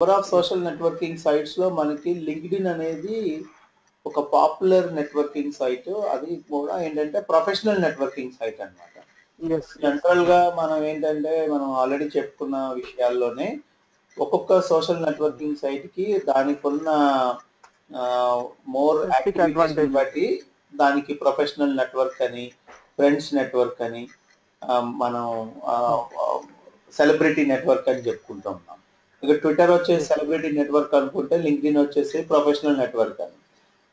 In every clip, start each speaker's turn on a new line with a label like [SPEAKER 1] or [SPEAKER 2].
[SPEAKER 1] Number of social networking sites లో మనకి LinkedIn అనేది ఒక పాపులర్ నెట్వర్కింగ్ సైట్. అది కూడా ఏంటంటే ప్రొఫెషనల్ నెట్వర్కింగ్ సైట్ అన్నమాట. జనరల్ గా మనం ఏంటంటే మనం ఆల్రెడీ చెప్పుకున్న విషయాల్లోనే ఒక్కొక్క సోషల్ నెట్వర్కింగ్ సైట్ కి దానికి ఉన్న మోర్ యాక్టివిటీస్ బట్టి దానికి ప్రొఫెషనల్ నెట్వర్క్ అని, ఫ్రెండ్స్ నెట్వర్క్ అని, మనం సెలబ్రిటీ నెట్వర్క్ అని చెప్పుకుంటూ ఉన్నాం. ఇక ట్విట్టర్ వచ్చేసి సెలబ్రిటీ నెట్వర్క్ అనుకుంటే లింక్డ్ఇన్ వచ్చేసి ప్రొఫెషనల్ నెట్వర్క్ అని.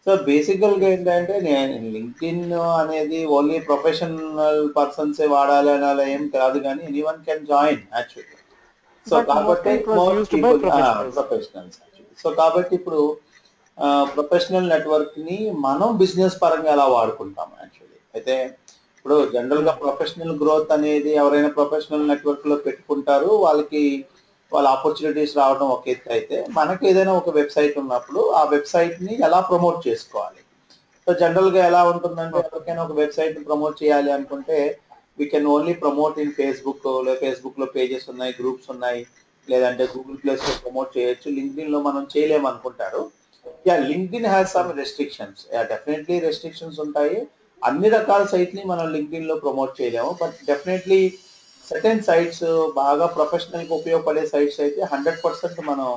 [SPEAKER 1] సో బేసికల్ గా ఏంటంటే నేను లింక్డ్ఇన్ అనేది ఓన్లీ ప్రొఫెషనల్ పర్సన్సే వాడాలి అని అలా ఏం కాదు, కానీ anyone can join actually. So కాబట్టి మోస్ట్ పీపుల్ ప్రొఫెషనల్స్. సో కాబట్టి ఇప్పుడు ప్రొఫెషనల్ నెట్వర్క్ ని మనం బిజినెస్ పరంగా ఎలా వాడుకుంటాం యాక్చువల్లీ. అయితే ఇప్పుడు జనరల్ గా ప్రొఫెషనల్ గ్రోత్ అనేది ఎవరైనా ప్రొఫెషనల్ నెట్వర్క్ లో పెట్టుకుంటారు, వాళ్ళకి వాళ్ళ ఆపర్చునిటీస్ రావడం ఒక ఎత్తు. అయితే మనకి ఏదైనా ఒక వెబ్సైట్ ఉన్నప్పుడు ఆ వెబ్సైట్ ని ఎలా ప్రమోట్ చేసుకోవాలి. సో జనరల్ గా ఎలా ఉంటుందంటే ఎవరికైనా ఒక వెబ్సైట్ ని ప్రమోట్ చేయాలి అనుకుంటే we can only promote in Facebook. Facebook లో పేజెస్ ఉన్నాయి, గ్రూప్స్ ఉన్నాయి, లేదంటే గూగుల్ ప్లస్ లో ప్రమోట్ చేయొచ్చు. లింక్డ్ఇన్ లో మనం చేయలేము అనుకుంటారు. Yeah, LinkedIn has some restrictions. Definitely restrictions ఉంటాయి. అన్ని రకాల సైట్ ని మనం లింక్డ్ఇన్ లో ప్రమోట్ చేయలేము, బట్ డెఫినెట్లీ సర్టెన్ సైట్స్ బాగా ప్రొఫెషనల్ కి ఉపయోగపడే సైట్స్ అయితే 100% మనం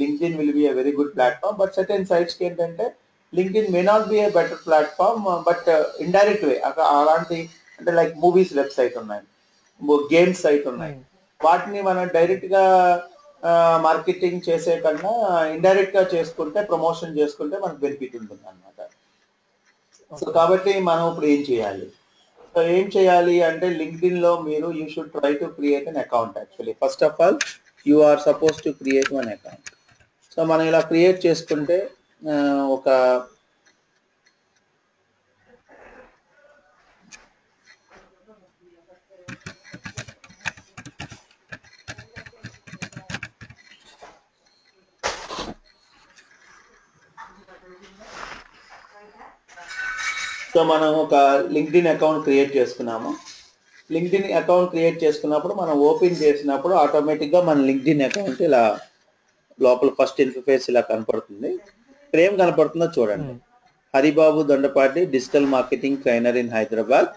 [SPEAKER 1] LinkedIn will be a very good platform. But certain sites కి ఏంటంటే LinkedIn may not be a better platform, but indirect way అలాంటి అంటే లైక్ మూవీస్ వెబ్సైట్ ఉన్నాయి, గేమ్స్ సైట్ ఉన్నాయి, వాటిని మనం డైరెక్ట్ గా మార్కెటింగ్ చేసే కన్నా ఇండైరెక్ట్ గా చేసుకుంటే, ప్రమోషన్ చేసుకుంటే మనకు బెనిఫిట్ ఉంటుంది అన్నమాట. సో కాబట్టి మనం ఇప్పుడు ఏం చేయాలి? సో ఏం చేయాలి అంటే లింక్డ్ఇన్ లో మీరు you should try to create an account. Actually first of all you are suppose to create one account. So మనం ఇలా క్రియేట్ చేసుకుంటే ఒక మనం ఒక లింక్డ్ఇన్ అకౌంట్ క్రియేట్ చేసుకున్నాము. లింక్డ్ఇన్ అకౌంట్ క్రియేట్ చేసుకున్నప్పుడు మనం ఓపెన్ చేసినప్పుడు ఆటోమేటిక్గా మన లింక్డ్ఇన్ అకౌంట్ ఇలా లోపల ఫస్ట్ ఇంటర్ఫేస్ ఇలా కనపడుతుంది. ఇక్కడ ఏం కనపడుతుందో చూడండి. Haribabu Dondapati digital marketing trainer in Hyderabad,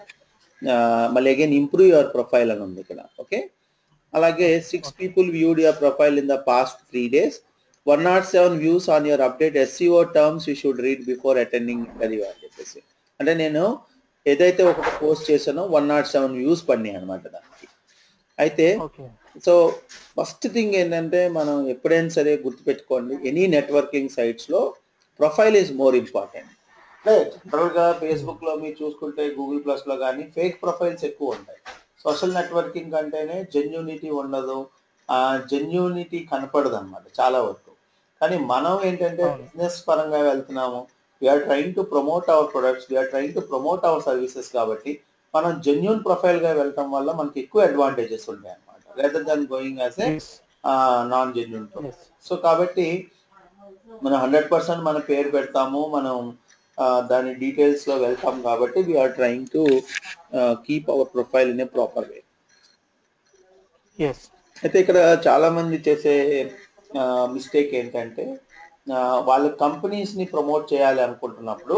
[SPEAKER 1] మళ్ళీ అగైన్ ఇంప్రూవ్ యువర్ ప్రొఫైల్ అని ఉంది ఇక్కడ. ఓకే, అలాగే 6 people viewed your profile in the past 3 days, 107 views on your update SEO terms you should read before attending interview అని చెప్పేసి. అంటే నేను ఏదైతే ఒకటి పోస్ట్ చేశానో 107 వ్యూస్ పడినాయి అనమాట దానికి. అయితే సో ఫస్ట్ థింగ్ ఏంటంటే మనం ఎప్పుడైనా సరే గుర్తుపెట్టుకోండి, ఎనీ నెట్వర్కింగ్ సైట్స్ లో profile is more important. General గా ఫేస్బుక్ లో మీరు చూసుకుంటే, గూగుల్ ప్లస్ లో కానీ ఫేక్ ప్రొఫైల్స్ ఎక్కువ ఉంటాయి. సోషల్ నెట్వర్కింగ్ అంటేనే జెన్యూనిటీ ఉండదు, జెన్యూనిటీ కనపడదు అనమాట చాలా వరకు. కానీ మనం ఏంటంటే బిజినెస్ పరంగా వెళ్తున్నాము, we are trying to promote our products, we are trying to promote our services. కాబట్టి మనం జెన్యూన్ ప్రొఫైల్ గా వెళ్ళటం వల్ల మనకి ఎక్కువ అడ్వాంటేజెస్ ఉంటాయి అనమాట, rather than going as a non genuine profile. So కాబట్టి మనం 100% మన పేరు పెడతాము, మనం దాని డీటెయిల్స్ లో వెళ్తాం. కాబట్టి we are trying to keep our profile in a proper way. అయితే ఇక్కడ చాలా మంది చేసే మిస్టేక్ ఏంటంటే వాళ్ళ కంపెనీస్ ని ప్రమోట్ చేయాలి అనుకుంటున్నప్పుడు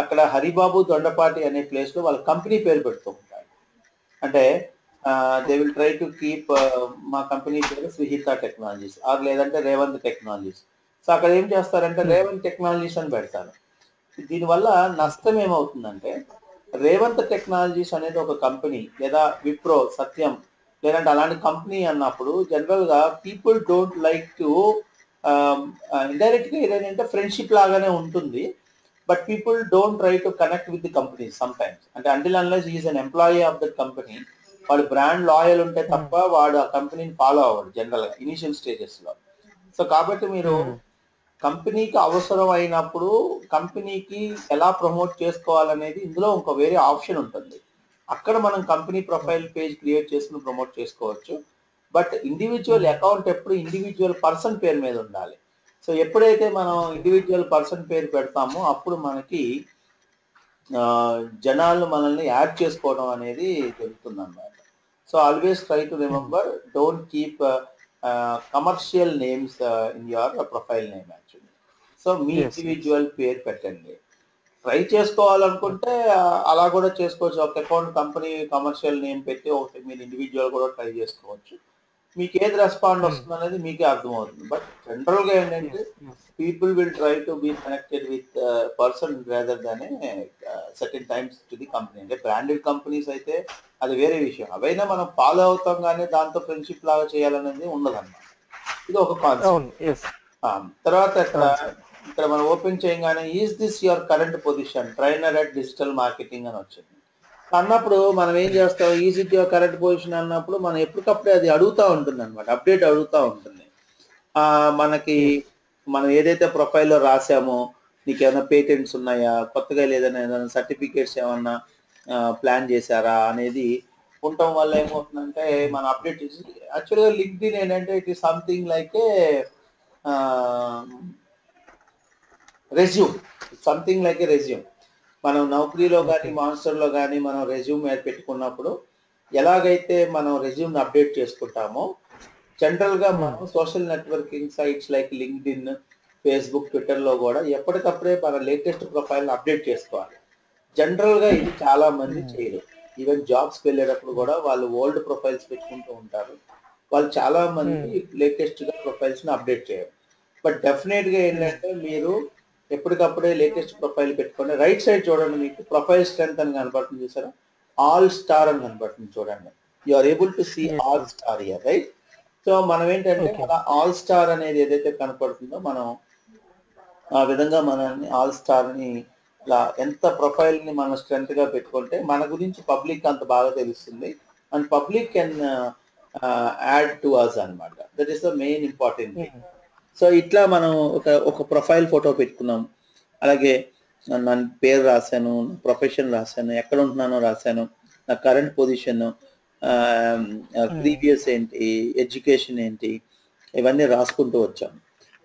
[SPEAKER 1] అక్కడ హరిబాబు దొండపాటి అనే ప్లేస్ లో వాళ్ళ కంపెనీ పేరు పెడుతూ ఉంటారు. అంటే they will try to keep మా కంపెనీ పేరు శ్రీహిత టెక్నాలజీస్ ఆర్ లేదంటే రేవంత్ టెక్నాలజీస్. సో అక్కడ ఏం చేస్తారంటే రేవంత్ టెక్నాలజీస్ అని పెడతారు. దీనివల్ల నష్టం ఏమవుతుందంటే రేవంత్ టెక్నాలజీస్ అనేది ఒక కంపెనీ, లేదా విప్రో, సత్యం, లేదంటే అలాంటి కంపెనీ అన్నప్పుడు జనరల్ గా people don't like to indirect గా ఏదైనా ఫ్రెండ్షిప్ లాగానే ఉంటుంది, but people don't try to connect with the company sometimes. అంటే until unless is an employee of that company, వాడు బ్రాండ్ లాయల్ ఉంటే తప్ప వాడు ఆ కంపెనీని ఫాలో అవ్వడు జనరల్ గా ఇనిషియల్ స్టేజెస్ లో. సో కాబట్టి మీరు కంపెనీకి అవసరం అయినప్పుడు కంపెనీకి ఎలా ప్రమోట్ చేసుకోవాలనేది ఇందులో ఇంకో వేరే ఆప్షన్ ఉంటుంది. అక్కడ మనం కంపెనీ ప్రొఫైల్ పేజ్ క్రియేట్ చేసుకుని ప్రమోట్ చేసుకోవచ్చు. బట్ ఇండివిజువల్ అకౌంట్ ఎప్పుడు ఇండివిజువల్ పర్సన్ పేరు మీద ఉండాలి. సో ఎప్పుడైతే మనం ఇండివిజువల్ పర్సన్ పేరు పెడతామో అప్పుడు మనకి జనాలు మనల్ని యాడ్ చేసుకోవడం అనేది జరుగుతుంది అన్నమాట. So always try to remember, don't keep commercial names in your profile name actually. So me individual పేరు పెట్టండి. ట్రై చేసుకోవాలనుకుంటే అలా కూడా చేసుకోవచ్చు. ఒక అకౌంట్ కంపెనీ కమర్షియల్ నేమ్ పెట్టి ఒకటి మీరు ఇండివిజువల్ కూడా ట్రై చేసుకోవచ్చు. మీకు ఏది రెస్పాండ్ వస్తుంది అనేది మీకే అర్థమవుతుంది. బట్ జనరల్గా ఏంటంటే people will try to be connected with person rather than certain times to the company. అంటే బ్రాండెడ్ కంపెనీస్ అయితే అది వేరే విషయం. అవైనా మనం ఫాలో అవుతాం కానీ దాంతో ఫ్రెండ్షిప్ లాగా చేయాలనేది ఉండదన్నమాట. ఇది ఒక కాన్సెప్ట్. తర్వాత ఇక్కడ మనం ఓపెన్ చేయగానే is this your current position trainer at digital marketing అని వచ్చింది. అన్నప్పుడు మనం ఏం చేస్తాం, is it your current position అన్నప్పుడు మనం ఎప్పటికప్పుడే అది అడుగుతూ ఉంటుంది అనమాట, అప్డేట్ అడుగుతూ ఉంటుంది. మనకి మనం ఏదైతే ప్రొఫైల్లో రాసామో నీకు ఏమైనా పేటెంట్స్ ఉన్నాయా, కొత్తగా ఏదైనా సర్టిఫికేట్స్ ఏమన్నా ప్లాన్ చేశారా అనేది ఉండటం వల్ల ఏమవుతుందంటే మనం అప్డేట్ చేసి యాక్చువల్గా లింక్డ్ఇన్ ఏంటంటే it is something like A resume, something like A resume. మనం నౌకరీలో కానీ మాన్స్టర్లో కానీ మనం రెజ్యూమ్ పెట్టుకున్నప్పుడు ఎలాగైతే మనం రెజ్యూమ్ అప్డేట్ చేసుకుంటామో జనరల్గా మనం social networking sites like LinkedIn, Facebook, ట్విట్టర్లో కూడా ఎప్పటికప్పుడే మన లేటెస్ట్ ప్రొఫైల్ అప్డేట్ చేసుకోవాలి. జనరల్గా ఇది చాలా మంది చేయరు. ఈవెన్ జాబ్స్కి వెళ్ళేటప్పుడు కూడా వాళ్ళు ఓల్డ్ ప్రొఫైల్స్ పెట్టుకుంటూ ఉంటారు. వాళ్ళు చాలా మంది లేటెస్ట్గా ప్రొఫైల్స్ని అప్డేట్ చేయరు. బట్ డెఫినెట్గా ఏంటంటే మీరు ఎప్పటికప్పుడే లేటెస్ట్ ప్రొఫైల్ పెట్టుకోండి. రైట్ సైడ్ చూడండి, మీకు ప్రొఫైల్ స్ట్రెంత్ అని కనబడుతుంది చూసారా, ఆల్ స్టార్ అని కనబడుతుంది చూడండి. You are able to see all star here, right? So మనం ఏంటంటే మన ఆల్ స్టార్ అనేది ఏదైతే కనపడుతుందో మనం ఆ విధంగా మనల్ని ఆల్ స్టార్ని ఇలా ఎంత ప్రొఫైల్ని మనం స్ట్రెంత్గా పెట్టుకుంటే మన గురించి పబ్లిక్ అంత బాగా తెలుస్తుంది and public can add to us అనమాట. That is the main important thing. So ఇట్లా మనం ఒక ప్రొఫైల్ ఫోటో పెట్టుకున్నాం, అలాగే నా పేరు రాశాను, ప్రొఫెషన్ రాశాను, ఎక్కడ ఉంటున్నానో రాశాను, నా కరెంట్ పొజిషన్, ప్రీవియస్ ఏంటి, ఎడ్యుకేషన్ ఏంటి, ఇవన్నీ రాసుకుంటూ వచ్చాం.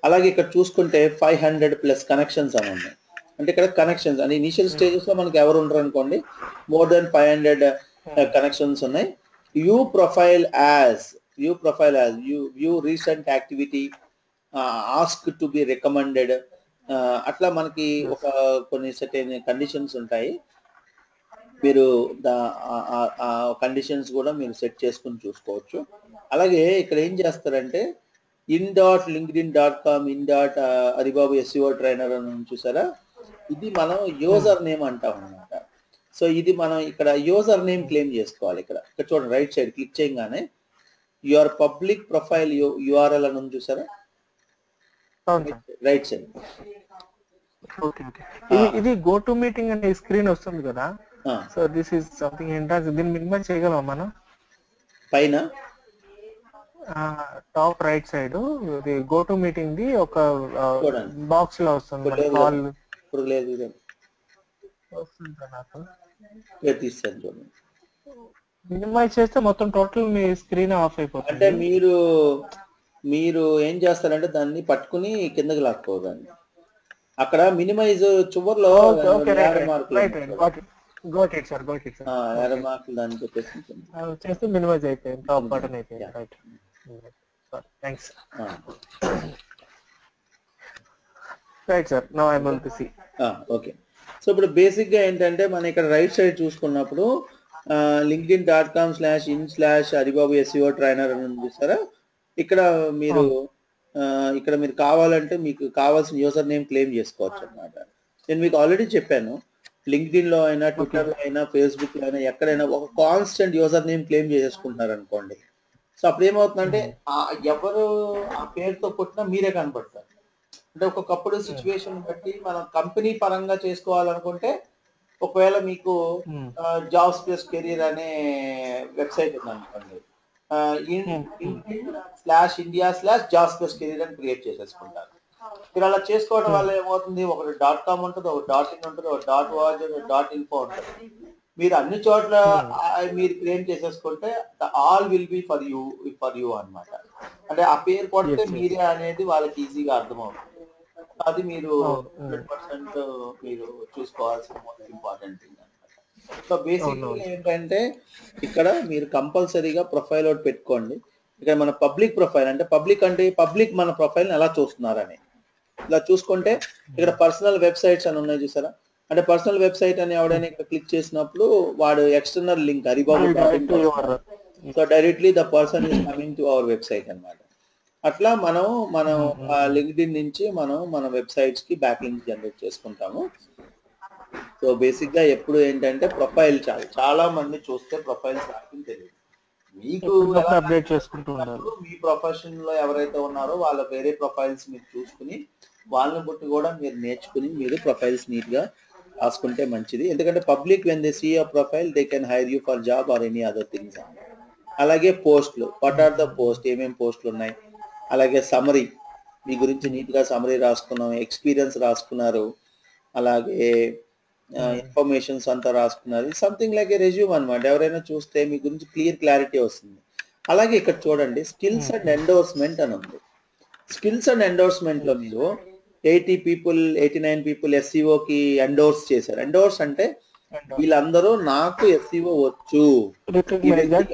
[SPEAKER 1] అలాగే ఇక్కడ చూసుకుంటే 500+ కనెక్షన్స్ అని ఉన్నాయి. అంటే ఇక్కడ కనెక్షన్స్ అంటే ఇనిషియల్ స్టేజెస్ లో మనకి ఎవరు ఉండరు అనుకోండి, మోర్ దెన్ 500 కనెక్షన్స్ ఉన్నాయి. View profile as view recent activity, ask to be recommended, అట్లా మనకి ఒక కొన్ని సర్టెన్ కండిషన్స్ ఉంటాయి. మీరు కండిషన్స్ కూడా మీరు సెట్ చేసుకుని చూసుకోవచ్చు. అలాగే ఇక్కడ ఏం చేస్తారంటే in.linkedin.com in.aribabu SEO trainer అని చూసారా, ఇది మనం యూజర్ నేమ్ అంటాం అనమాట. సో ఇది మనం ఇక్కడ యూజర్ నేమ్ క్లెయిమ్ చేసుకోవాలి. ఇక్కడ చూడండి, రైట్ సైడ్ క్లిక్ చేయగానే యువర్ పబ్లిక్ ప్రొఫైల్ యూఆర్ఎల్ అని చూసారా, రైట్ సైడ్.
[SPEAKER 2] ఇది గో టు మీటింగ్ అనే స్క్రీన్ వస్తుంది కదా, so this is something interest. దీన్ని మినిమైజ్ చేయగలమా మనం? పైన top right side go to meeting the ఒక బాక్స్ లో వస్తుంది.
[SPEAKER 1] ఇప్పుడు లేదు,
[SPEAKER 2] మినిమైజ్ చేస్తే మొత్తం టోటల్ మీ స్క్రీన్ ఆఫ్ అయిపోతుంది.
[SPEAKER 1] అంటే మీరు ఏం చేస్తారంటే దాన్ని పట్టుకుని కిందకి లాక్కోదండి. అక్కడ మినిమైజ్ చివర్లో దాన్ని చెప్పేసి
[SPEAKER 2] చేస్తే మినిమైజ్ అయిపోయింది, టాప్ బటన్ అయిపోయింది. Right, thanks. Right sir, now I am able to see.
[SPEAKER 1] Okay. So ఇప్పుడు బేసిక్ గా ఏంటంటే మనం ఇక్కడ రైట్ సైడ్ చూసుకున్నప్పుడు linkedin.com/in/aribabu SEO trainer అని చూస్తారా, ఇక్కడ మీరు కావాలంటే మీకు కావాల్సిన యూజర్ నేమ్ క్లెయిమ్ చేసుకోవచ్చు అనమాట. నేను మీకు ఆల్రెడీ చెప్పాను, లింక్డ్ఇన్ లో అయినా, ట్విట్టర్ లో అయినా, ఫేస్బుక్ లో అయినా, ఎక్కడైనా ఒక కాన్స్టెంట్ యూజర్ నేమ్ క్లెయిమ్ చేసేసుకుంటున్నారు అనుకోండి. సో అప్పుడు ఏమవుతుందంటే ఎవరు ఆ పేరుతో పుట్టినా మీరే కనపడతారు. అంటే ఒక్కొక్కప్పుడు సిచ్యువేషన్ బట్టి మనం కంపెనీ పరంగా చేసుకోవాలనుకుంటే, ఒకవేళ మీకు జాబ్స్ ప్లస్ కెరీర్ అనే వెబ్సైట్ ఉందనుకోండి, in/India/jobs plus career అని క్రియేట్ చేసేసుకుంటారు. మీరు అలా చేసుకోవడం వల్ల ఏమవుతుంది, ఒకటి .com ఉంటుంది, ఒక .in ఉంటుంది, ఒక .org, .info ఉంటుంది. మీరు అన్ని చోట్ల మీరు క్రియేట్ చేసేసుకుంటే all will be for you అనమాట. అంటే ఆ పేరు కొడితే మీరే అనేది వాళ్ళకి ఈజీగా అర్థమవుతుంది. అది మీరు 100% మీరు చూసుకోవాల్సిన మోస్ట్ ఇంపార్టెంట్ థింగ్ అనమాట. సో బేసిక్గా ఏంటంటే ఇక్కడ మీరు కంపల్సరీగా ప్రొఫైల్ ఒకటి పెట్టుకోండి. ఇక్కడ మన పబ్లిక్ ప్రొఫైల్ అంటే పబ్లిక్ మన ప్రొఫైల్ని ఎలా చూస్తున్నారని ఇలా చూసుకుంటే ఇక్కడ పర్సనల్ వెబ్సైట్స్ అని ఉన్నాయి చూసారా. అంటే పర్సనల్ వెబ్సైట్ అని ఎవడైనా ఇక్కడ క్లిక్ చేసినప్పుడు వాడు external link Haribabu so directly the person is coming to our website అన్నమాట. అట్లా మనం లింక్డ్ఇన్ నుంచి మన వెబ్సైట్స్ కి బ్యాక్ లింక్ జనరేట్ చేసుకుంటాము. సో బేసిక్ గా ఎప్పుడు ఏంటంటే ప్రొఫైల్ చాలా మంది చూస్తే ప్రొఫైల్స్ రావడం తెలియదు. మీకు
[SPEAKER 2] అప్డేట్ చేసుకుంటూ ఉండాలి.
[SPEAKER 1] మీ ప్రొఫెషన్ లో ఎవరైతే ఉన్నారో వాళ్ళ వేరే ప్రొఫైల్స్ మీరు చూసుకుని వాళ్ళని బట్టి కూడా మీరు నేర్చుకుని మీరు ప్రొఫైల్స్ నీట్ గా రాసుకుంటే మంచిది. ఎందుకంటే public when they see your profile they can hire you for job or any other things. అలాగే పోస్ట్లు, వాట్ ఆర్ ద పోస్ట్, ఏమేమి పోస్టులు ఉన్నాయి. అలాగే సమరీ, మీ గురించి నీట్ గా సమరీ రాసుకున్నాం, ఎక్స్పీరియన్స్ రాసుకున్నారు, అలాగే ఇన్ఫర్మేషన్స్ అంతా రాసుకున్నారు. సంథింగ్ లైక్ ఏ రెజ్యూమ్ అనమాట. ఎవరైనా చూస్తే మీ గురించి క్లారిటీ వస్తుంది. అలాగే ఇక్కడ చూడండి స్కిల్స్ అండ్ ఎండోర్స్మెంట్ అని ఉంది. స్కిల్స్ అండ్ ఎండోర్స్మెంట్ లో మీరు 89 పీపుల్ ఎస్సీఓకి ఎండోర్స్ చేశారు. ఎండోర్స్ అంటే వీళ్ళందరూ నాకు ఎస్సీఓ వచ్చు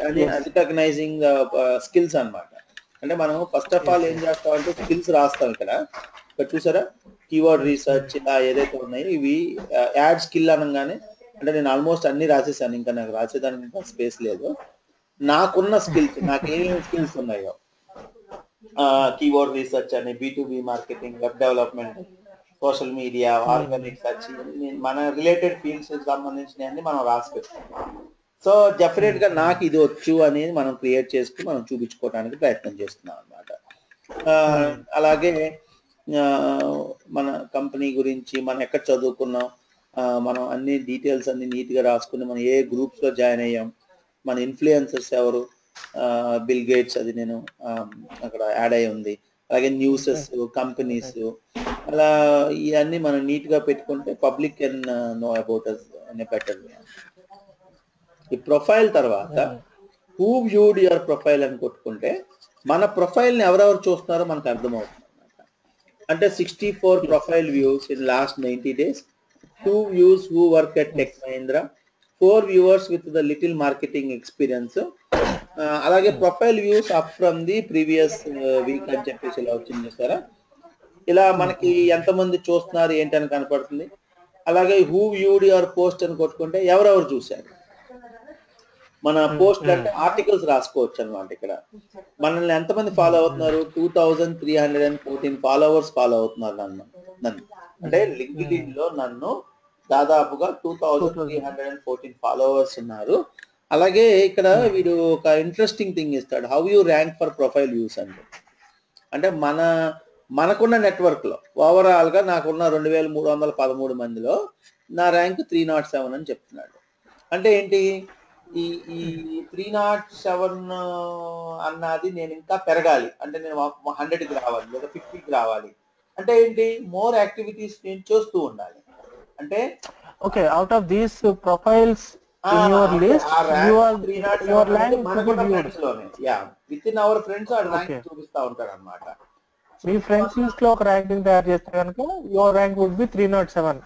[SPEAKER 1] అని రికగ్నైజింగ్ స్కిల్స్ అన్నమాట. అంటే మనం ఫస్ట్ ఆఫ్ ఆల్ ఏం చేస్తాం అంటే స్కిల్స్ రాస్తాం. ఇక్కడ చూసారా కీవర్డ్ రీసెర్చ్ ఇలా ఏదైతే ఉన్నాయో ఇవి యాడ్ స్కిల్ అనగానే అంటే నేను ఆల్మోస్ట్ అన్ని రాసేసాను. ఇంకా నాకు రాసేదానికి ఇంకా స్పేస్ లేదు. నాకున్న స్కిల్స్, నాకు ఏమేమి స్కిల్స్ ఉన్నాయో కీవర్డ్ రీసెర్చ్ అని, B2B marketing, web development, social media, organic search, మన రిలేటెడ్ ఫీల్డ్స్ సంబంధించినవన్నీ మనం రాసి పెట్టుకుంటాం. సో డెఫినెట్ గా నాకు ఇది వచ్చు అనేది మనం క్రియేట్ చేసుకుని మనం చూపించుకోవడానికి ప్రయత్నం చేస్తున్నాం అన్నమాట. అలాగే మన కంపెనీ గురించి, మనం ఎక్కడ చదువుకున్నాం, మనం అన్ని డీటెయిల్స్ అన్ని నీట్ గా రాసుకుని మనం ఏ గ్రూప్స్ లో జాయిన్ అయ్యాం, మన ఇన్ఫ్లుయెన్సర్స్ ఎవరు, బిల్ గేట్స్ అది నేను అక్కడ యాడ్ అయి ఉంది. అలాగే న్యూసెస్, కంపెనీస్, అలా ఇవన్నీ మనం నీట్ గా పెట్టుకుంటే public can know about us in a better way. ఈ ప్రొఫైల్ తర్వాత హూ వ్యూడ్ యువర్ ప్రొఫైల్ అని కొట్టుకుంటే మన ప్రొఫైల్ ని ఎవరెవరు చూస్తున్నారో మనకు అర్థమవుతుంది అన్నమాట. అంటే 64 profile views in last 90 days, 2 views who work at Tech Mahindra, 4 viewers with the little marketing experience. అలాగే profile views up from the previous week అని చెప్పేసి ఇలా వచ్చింది సార్. ఇలా మనకి ఎంతమంది చూస్తున్నారు ఏంటని కనపడుతుంది. అలాగే హూ వ్యూడ్ యువర్ పోస్ట్ అని కొట్టుకుంటే ఎవరెవరు చూశారు. మన పోస్ట్ అంటే ఆర్టికల్స్ రాసుకోవచ్చు అనమాట. ఇక్కడ మనల్ని ఎంతమంది ఫాలో అవుతున్నారు, 2314 ఫాలోవర్స్ ఫాలో అవుతున్నారు నన్ను. అంటే లింక్డ్ఇన్ లో నన్ను దాదాపుగా 2314 ఫాలోవర్స్ ఉన్నారు. అలాగే ఇక్కడ వీడు ఒక ఇంట్రెస్టింగ్ థింగ్ ఇస్తాడు, how you rank for profile views అంటే మనకున్న నెట్వర్క్ లో ఓవరాల్ గా నాకున్న 2313 మందిలో నా ర్యాంక్ 307 అని చెప్తున్నాడు. అంటే ఏంటి, ఈ 307 అన్నది నేను ఇంకా పెరగాలి అంటే నేను 100కి రావాలి లేదా 50కి రావాలి అంటే ఏంటి, మోర్ యాక్టివిటీస్ నేను చేస్తూ ఉండాలి. అంటే
[SPEAKER 2] okay, out of these profiles in your list your rank
[SPEAKER 1] మనకున్న ఫ్రెండ్స్ లోనే విత్ ఇన్ అవర్ ఫ్రెండ్స్ ఆ ర్యాంక్ చూపిస్తా ఉంటారు అన్నమాట.
[SPEAKER 2] మీ ఫ్రెండ్స్ లిస్ట్ లో ఒక ర్యాంకింగ్ తయారు చేస్తే కనుక your rank would be 307.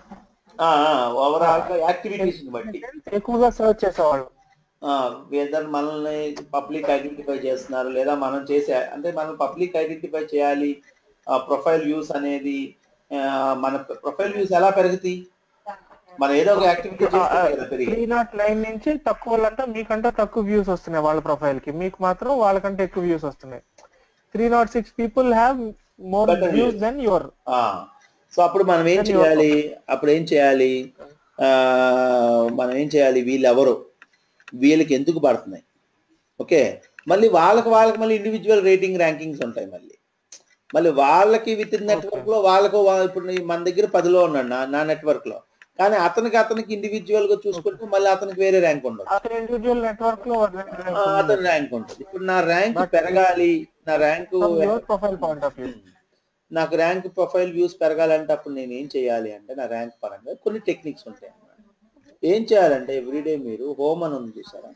[SPEAKER 1] Overall గా యాక్టివిటీస్ ని బట్టి
[SPEAKER 2] ఎక్కువగా సర్చ్ చేసేవాళ్ళు
[SPEAKER 1] వెదర్ మనల్ని పబ్లిక్ ఐడెంటిఫై చేస్తున్నారు లేదా మనం చేసే అంటే మనం పబ్లిక్ ఐడెంటిఫై చేయాలి. ప్రొఫైల్ వ్యూస్ అనేది మన ప్రొఫైల్ వ్యూస్ ఎలా పెరుగుతాయి, మనం ఏదో ఒక యాక్టివిటీ చేస్తే
[SPEAKER 2] 309 నుంచి తక్కువ వాళ్ళంటే మీకంటే తక్కువ వ్యూస్ వస్తున్నాయి వాళ్ళ ప్రొఫైల్ కి, మీకు మాత్రం వాళ్ళకంటే ఎక్కువ వ్యూస్ వస్తున్నాయి. 306 people have more views than your.
[SPEAKER 1] So అప్పుడు మనం ఏం చేయాలి, మనం ఏం చేయాలి, వీళ్ళు ఎవరు, వీళ్ళకి ఎందుకు పడుతున్నాయి, ఓకే. మళ్ళీ వాళ్ళకి మళ్ళీ ఇండివిజువల్ రేటింగ్ ర్యాంకింగ్స్ ఉంటాయి. మళ్ళీ వాళ్ళకి విత్ ఇన్ నెట్వర్క్ లో వాళ్ళకు ఇప్పుడు మన దగ్గర 10లో ఉన్నాడు నా నెట్వర్క్ లో, కానీ అతనికి ఇండివిజువల్ గా చూసుకుంటే మళ్ళీ అతనికి వేరే ర్యాంక్ ఉండదు,
[SPEAKER 2] ఇండివిజువల్ నెట్వర్క్ లో
[SPEAKER 1] అతని ర్యాంక్ ఉంటుంది. ఇప్పుడు నా ర్యాంక్ పెరగాలి, నా rank
[SPEAKER 2] profile point of view
[SPEAKER 1] నాకు ర్యాంక్ ప్రొఫైల్ వ్యూస్ పెరగాలంటే అప్పుడు నేను ఏం చేయాలి అంటే నా ర్యాంక్ పరంగా కొన్ని టెక్నిక్స్ ఉంటాయి అన్నమాట. ఏం చేయాలంటే ఎవ్రీడే మీరు హోమ్ అని ఉంది చూసారా,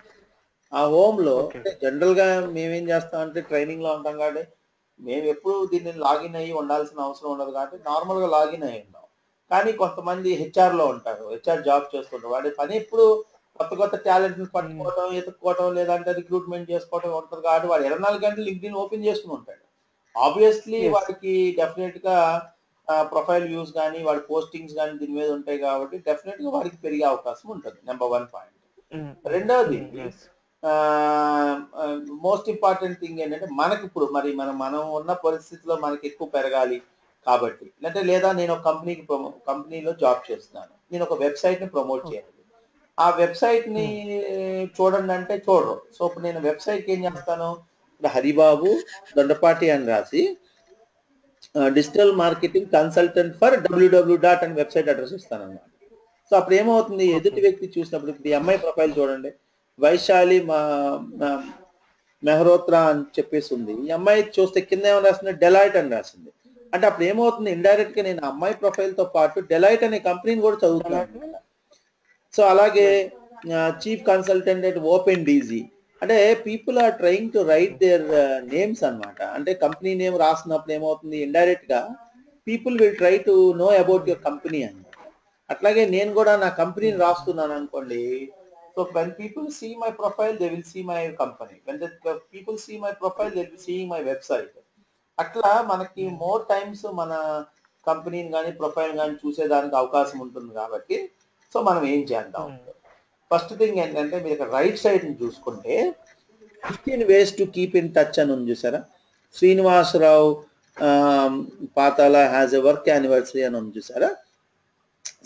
[SPEAKER 1] ఆ హోమ్ లో అంటే జనరల్ గా మేమేం చేస్తామంటే ట్రైనింగ్ లో ఉంటాం కాబట్టి మేము ఎప్పుడు దీన్ని లాగిన్ అయ్యి ఉండాల్సిన అవసరం ఉండదు కాబట్టి నార్మల్ గా లాగిన్ అయ్యి ఉన్నాం. కానీ కొంతమంది హెచ్ఆర్ లో ఉంటారు, హెచ్ఆర్ జాబ్ చేస్తుంటారు, వాడి పని ఎప్పుడు కొత్త కొత్త టాలెంట్ పట్టుకోవడం, ఎత్తుక్కోవడం, లేదంటే రిక్రూట్మెంట్ చేసుకోవడం ఉంటుంది కాబట్టి వాడు 24 గంటలు లింక్డ్ఇన్ ఓపెన్ చేసుకుని ఉంటాడు. Obviously
[SPEAKER 2] Yes.
[SPEAKER 1] వాడికి డెఫినెట్ గా ప్రొఫైల్ వ్యూస్ కానీ వాడి పోస్టింగ్స్ కానీ దీని మీద ఉంటాయి కాబట్టి డెఫినెట్ గా వాడికి పెరిగే అవకాశం ఉంటుంది. Number 1 point. రెండోది
[SPEAKER 2] Yes.
[SPEAKER 1] మోస్ట్ ఇంపార్టెంట్ థింగ్ ఏంటంటే మనకి ఇప్పుడు మరి మనం ఉన్న పరిస్థితిలో మనకి ఎక్కువ పెరగాలి కాబట్టి, అంటే లేదా నేను ఒక కంపెనీలో జాబ్ చేస్తున్నాను, నేను ఒక వెబ్సైట్ ని ప్రమోట్ చేయాలి. ఆ వెబ్సైట్ ని చూడండి అంటే చూడరు. సో ఇప్పుడు నేను వెబ్సైట్ కి ఏం చేస్తాను, ఇప్పుడు హరిబాబు దొండపాటి అని రాసి digital marketing consultant for www dot అని వెబ్సైట్ అడ్రస్ ఇస్తాను అన్నమాట. సో అప్పుడు ఏమవుతుంది, ఎదుటి వ్యక్తి చూసినప్పుడు ఇప్పుడు ఈ అమ్మాయి ప్రొఫైల్ చూడండి, వైశాలి మెహ్రోత్రా అని చెప్పేసి ఉంది. ఈ అమ్మాయి చూస్తే కింద ఏమైనా రాసింది, డెలాయిట్ అని రాసింది. అంటే అప్పుడు ఏమవుతుంది, ఇండైరెక్ట్ గా నేను అమ్మాయి ప్రొఫైల్ తో పాటు డెలాయిట్ అనే కంపెనీని కూడా చదువుతున్నాను. సో అలాగే chief consultant at open DG, అంటే people are trying to write their names అన్నమాట. అంటే కంపెనీ నేమ్ రాసినప్పుడు ఏమవుతుంది, ఇండైరెక్ట్ గా people will try to know about your company అన్నమాట. అట్లాగే నేను కూడా నా కంపెనీని రాస్తున్నాను అనుకోండి. So when people see my profile they will see my company, when the people see my profile they will see my website. అట్లా మనకి మోర్ టైమ్స్ మన కంపెనీని కానీ ప్రొఫైల్ కానీ చూసేదానికి అవకాశం ఉంటుంది కాబట్టి సో మనం ఏం చేద్దాం. ఫస్ట్ థింగ్ ఏంటంటే మీరు ఇక్కడ రైట్ సైడ్ ని చూసుకుంటే 15 ways to keep in touch అని ఉంది చూసారా, శ్రీనివాసరావు పాతాల హ్యాస్ ఎ వర్క్ యానివర్సరీ అని ఉంది చూసారా.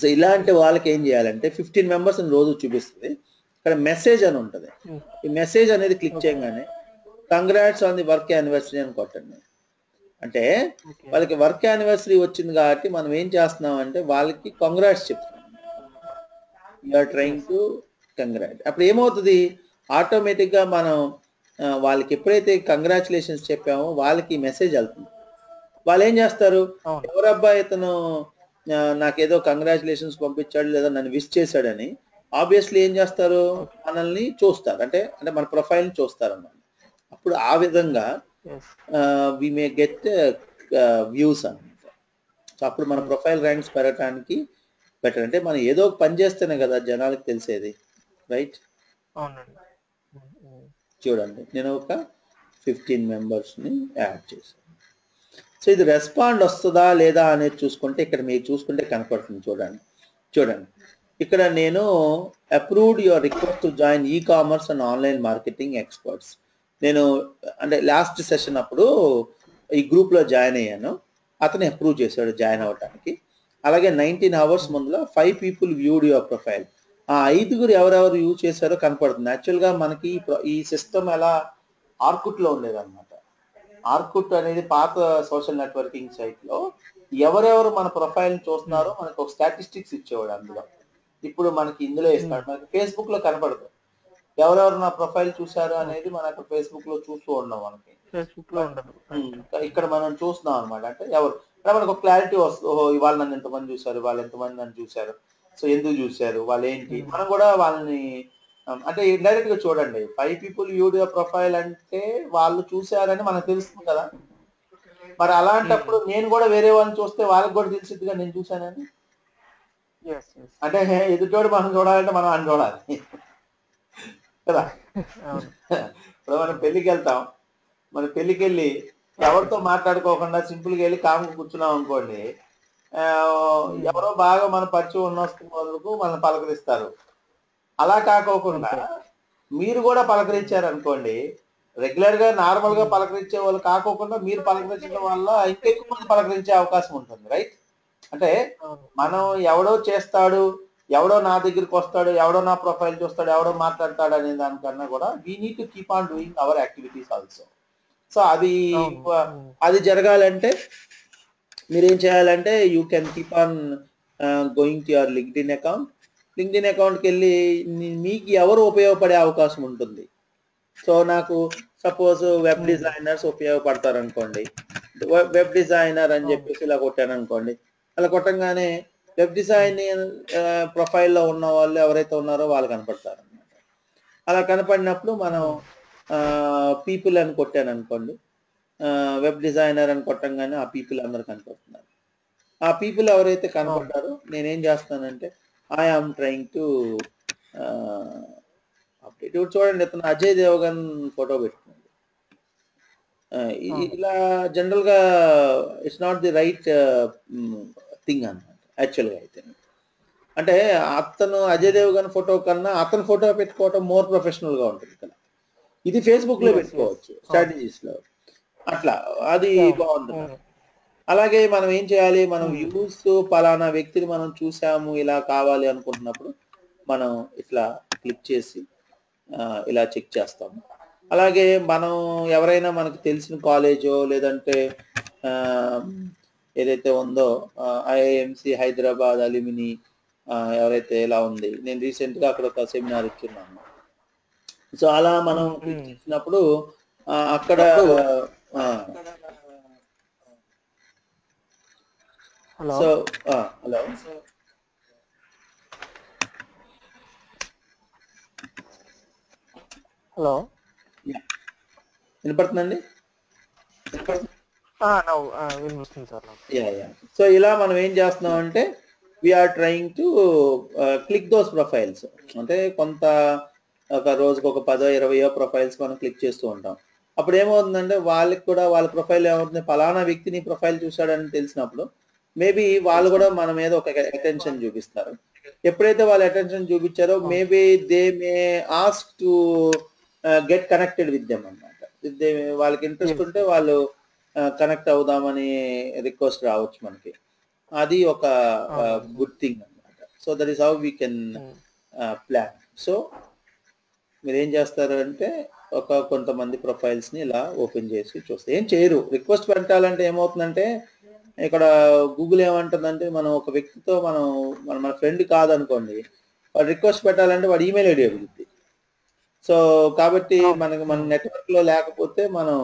[SPEAKER 1] సో ఇలాంటి వాళ్ళకి ఏం చేయాలంటే 15 members రోజు చూపిస్తుంది. ఇక్కడ మెసేజ్ అని ఉంటుంది. ఈ మెసేజ్ అనేది క్లిక్ చేయగానే congrats on the work anniversary అని కొట్టండి. అంటే వాళ్ళకి వర్క్ యానివర్సరీ వచ్చింది కాబట్టి మనం ఏం చేస్తున్నాం అంటే వాళ్ళకి కంగ్రాట్స్ చెప్తున్నాం, యూఆర్ ట్రైంగ్ టు కంగ్రాట్. అప్పుడు ఏమవుతుంది, ఆటోమేటిక్ గా మనం వాళ్ళకి ఎప్పుడైతే కంగ్రాచులేషన్స్ చెప్పామో వాళ్ళకి మెసేజ్ వెళ్తుంది. వాళ్ళు ఏం చేస్తారు, ఎవరబ్బా ఇతను నాకేదో కంగ్రాచులేషన్స్ పంపించాడు లేదా నన్ను విష్ చేశాడని ఆబ్వియస్లీ ఏం చేస్తారు, మనల్ని చూస్తారు, అంటే మన ప్రొఫైల్ ని చూస్తారు అన్నమాట. అప్పుడు ఆ విధంగా వి మే గెట్ వ్యూస్ అన్నమాట. సో అప్పుడు మన ప్రొఫైల్ ర్యాంక్స్ పెరగడానికి బెటర్. అంటే మనం ఏదో ఒక పని చేస్తేనే కదా జనాలకు తెలిసేది, రైట్? చూడండి నేను ఒక 15 members ని యాడ్ చేశాను. సో ఇది రెస్పాండ్ వస్తుందా లేదా అనేది చూసుకుంటే ఇక్కడ మీరు చూసుకుంటే కనపడుతుంది. చూడండి ఇక్కడ నేను approved your request to join e commerce and online marketing experts, నేను అంటే లాస్ట్ సెషన్ అప్పుడు ఈ గ్రూప్ లో జాయిన్ అయ్యాను, అతను అప్రూవ్ చేశాడు జాయిన్ అవ్వడానికి. అలాగే 19 hours ముందులో 5 people వ్యూడ్ యువర్ ప్రొఫైల్, ఆ 5 ఎవరెవరు యూజ్ చేశారో కనపడుతుంది. యాక్చువల్ గా మనకి ఈ సిస్టమ్ ఎలా ఆర్కుట్ లో ఉండేది అనమాట. ఆర్కుట్ అనేది పాత సోషల్ నెట్వర్కింగ్ సైట్ లో ఎవరెవరు మన ప్రొఫైల్ చూస్తున్నారో మనకు ఒక స్టాటిస్టిక్స్ ఇచ్చేవాడు అందులో. ఇప్పుడు మనకి ఇందులో ఇస్తాడు, మనకి ఫేస్బుక్ లో కనపడదు ఎవరెవరు నా ప్రొఫైల్ చూసారు అనేది మనకు ఫేస్బుక్ లో చూస్తూ ఉన్నాం. మనకి ఇక్కడ మనం చూస్తున్నాం అనమాట. అంటే ఎవరు మనకు ఒక క్లారిటీ వస్తుంది, ఓహో ఇవాళ నన్ను ఎంతమంది చూశారు, వాళ్ళు ఎంతమంది నన్ను చూశారు, సో ఎందుకు చూశారు, వాళ్ళు ఏంటి, మనం కూడా వాళ్ళని అంటే ఇండైరెక్ట్ గా చూడండి. 5 people వ్యూడ్ యువర్ ప్రొఫైల్ అంటే వాళ్ళు చూశారని మనకు తెలుస్తుంది కదా. మరి అలాంటప్పుడు నేను కూడా వేరే వాళ్ళని చూస్తే వాళ్ళకి కూడా తెలిసిద్దిగా నేను చూశానని. అంటే ఎదుటోడు మనం చూడాలంటే మనం అని చూడాలి కదా. ఇప్పుడు మనం పెళ్లికి వెళ్తాం, మన పెళ్లికి వెళ్ళి ఎవరితో మాట్లాడుకోకుండా సింపుల్ గా వెళ్ళి కాముకు కూర్చున్నాం అనుకోండి, ఎవరో బాగా మన పరిచయం ఉన్న వరకు మనల్ని పలకరిస్తారు. అలా కాకోకుండా మీరు కూడా పలకరించారు అనుకోండి, రెగ్యులర్ గా నార్మల్ గా పలకరించే వాళ్ళు కాకోకుండా మీరు పలకరించడం వల్ల ఇంకెక్కువ మంది పలకరించే అవకాశం ఉంటుంది, రైట్? అంటే మనం ఎవడో చేస్తాడు, ఎవడో నా దగ్గరికి వస్తాడు, ఎవడో నా ప్రొఫైల్ చూస్తాడు, ఎవడో మాట్లాడతాడు అనే దానికన్నా కూడా we need to keep on doing our activities also. So అది జరగాలంటే మీరేం చేయాలంటే you can keep on going to your LinkedIn account. LinkedIn అకౌంట్కి వెళ్ళి మీకు ఎవరు ఉపయోగపడే అవకాశం ఉంటుంది. సో నాకు సపోజ్ వెబ్ డిజైనర్స్ ఉపయోగపడతారు అనుకోండి, వెబ్ డిజైనర్ అని చెప్పేసి ఇలా కొట్టాను అనుకోండి. అలా కొట్టంగానే వెబ్ డిజైన్ ప్రొఫైల్లో ఉన్న వాళ్ళు ఎవరైతే ఉన్నారో వాళ్ళు కనపడతారు అనమాట. అలా కనపడినప్పుడు మనం పీపుల్ అని కొట్టాను అనుకోండి, వెబ్ డిజైనర్ అని కొట్టంగానే ఆ పీపుల్ అందరు కనపడుతున్నారు. ఆ పీపుల్ ఎవరైతే కనపడ్డారో నేనేం చేస్తానంటే I am trying to update ఇప్పుడు చూడండి, ఇతను అజయ్ దేవగన్ ఫోటో పెట్టుకున్నాడు. ఇలా జనరల్గా it's not the right thing అన్నమాట యాక్చువల్గా అయితే. అంటే అతను అజయ్ దేవగన్ ఫోటో కన్నా అతను ఫోటో పెట్టుకోవటం మోర్ ప్రొఫెషనల్గా ఉంటుంది ఇక్కడ. ఇది ఫేస్బుక్లో పెట్టుకోవచ్చు స్ట్రాటజీస్లో అట్లా, అది బాగుంటుంది. అలాగే మనం ఏం చేయాలి, మనం వ్యూస్ పలానా వ్యక్తిని మనం చూసాము ఇలా కావాలి అనుకుంటున్నప్పుడు మనం ఇట్లా క్లిక్ చేసి ఇలా చెక్ చేస్తాము. అలాగే మనం ఎవరైనా మనకు తెలిసిన కాలేజో లేదంటే ఏదైతే ఉందో ఐఐఎంసి హైదరాబాద్ అల్యూమిని ఎవరైతే ఇలా ఉంది, నేను రీసెంట్గా అక్కడ ఒక సెమినార్ ఇచ్చున్నాను. సో అలా మనం క్లిక్ చేసినప్పుడు అక్కడ సో హలో
[SPEAKER 2] హలో
[SPEAKER 1] వినపడుతుందండి?
[SPEAKER 2] వినిపిస్తుంది సార్.
[SPEAKER 1] సో ఇలా మనం ఏం చేస్తున్నాం అంటే we are trying to click those profiles. అంటే కొంత ఒక రోజుకి ఒక 10-20 ప్రొఫైల్స్ మనం క్లిక్ చేస్తూ ఉంటాం. అప్పుడు ఏమవుతుందంటే వాళ్ళకి కూడా వాళ్ళ ప్రొఫైల్ ఏమవుతుంది, ఫలానా వ్యక్తిని ప్రొఫైల్ చూశాడని తెలిసినప్పుడు మేబీ వాళ్ళు కూడా మన మీద ఒక అటెన్షన్ చూపిస్తారు. ఎప్పుడైతే వాళ్ళు అటెన్షన్ చూపించారో maybe they may ask to get connected with them అన్నమాట. వాళ్ళకి ఇంట్రెస్ట్ ఉంటే వాళ్ళు కనెక్ట్ అవుదామని రిక్వెస్ట్ రావచ్చు మనకి. అది ఒక గుడ్ థింగ్ అన్నమాట. So that is how we can plan. So మీరు ఏం చేస్తారు అంటే కొంతమంది ప్రొఫైల్స్ని ఇలా ఓపెన్ చేసి చూస్తే ఏం చేయరు. రిక్వెస్ట్ పెట్టాలంటే ఏమవుతుందంటే ఇక్కడ గూగుల్ ఏమంటుందంటే మనం ఒక వ్యక్తితో మన ఫ్రెండ్ కాదనుకోండి, వాడు రిక్వెస్ట్ పెట్టాలంటే వాడు ఈమెయిల్ ఐడి అడుగుద్ది. సో కాబట్టి మన నెట్వర్క్లో లేకపోతే మనం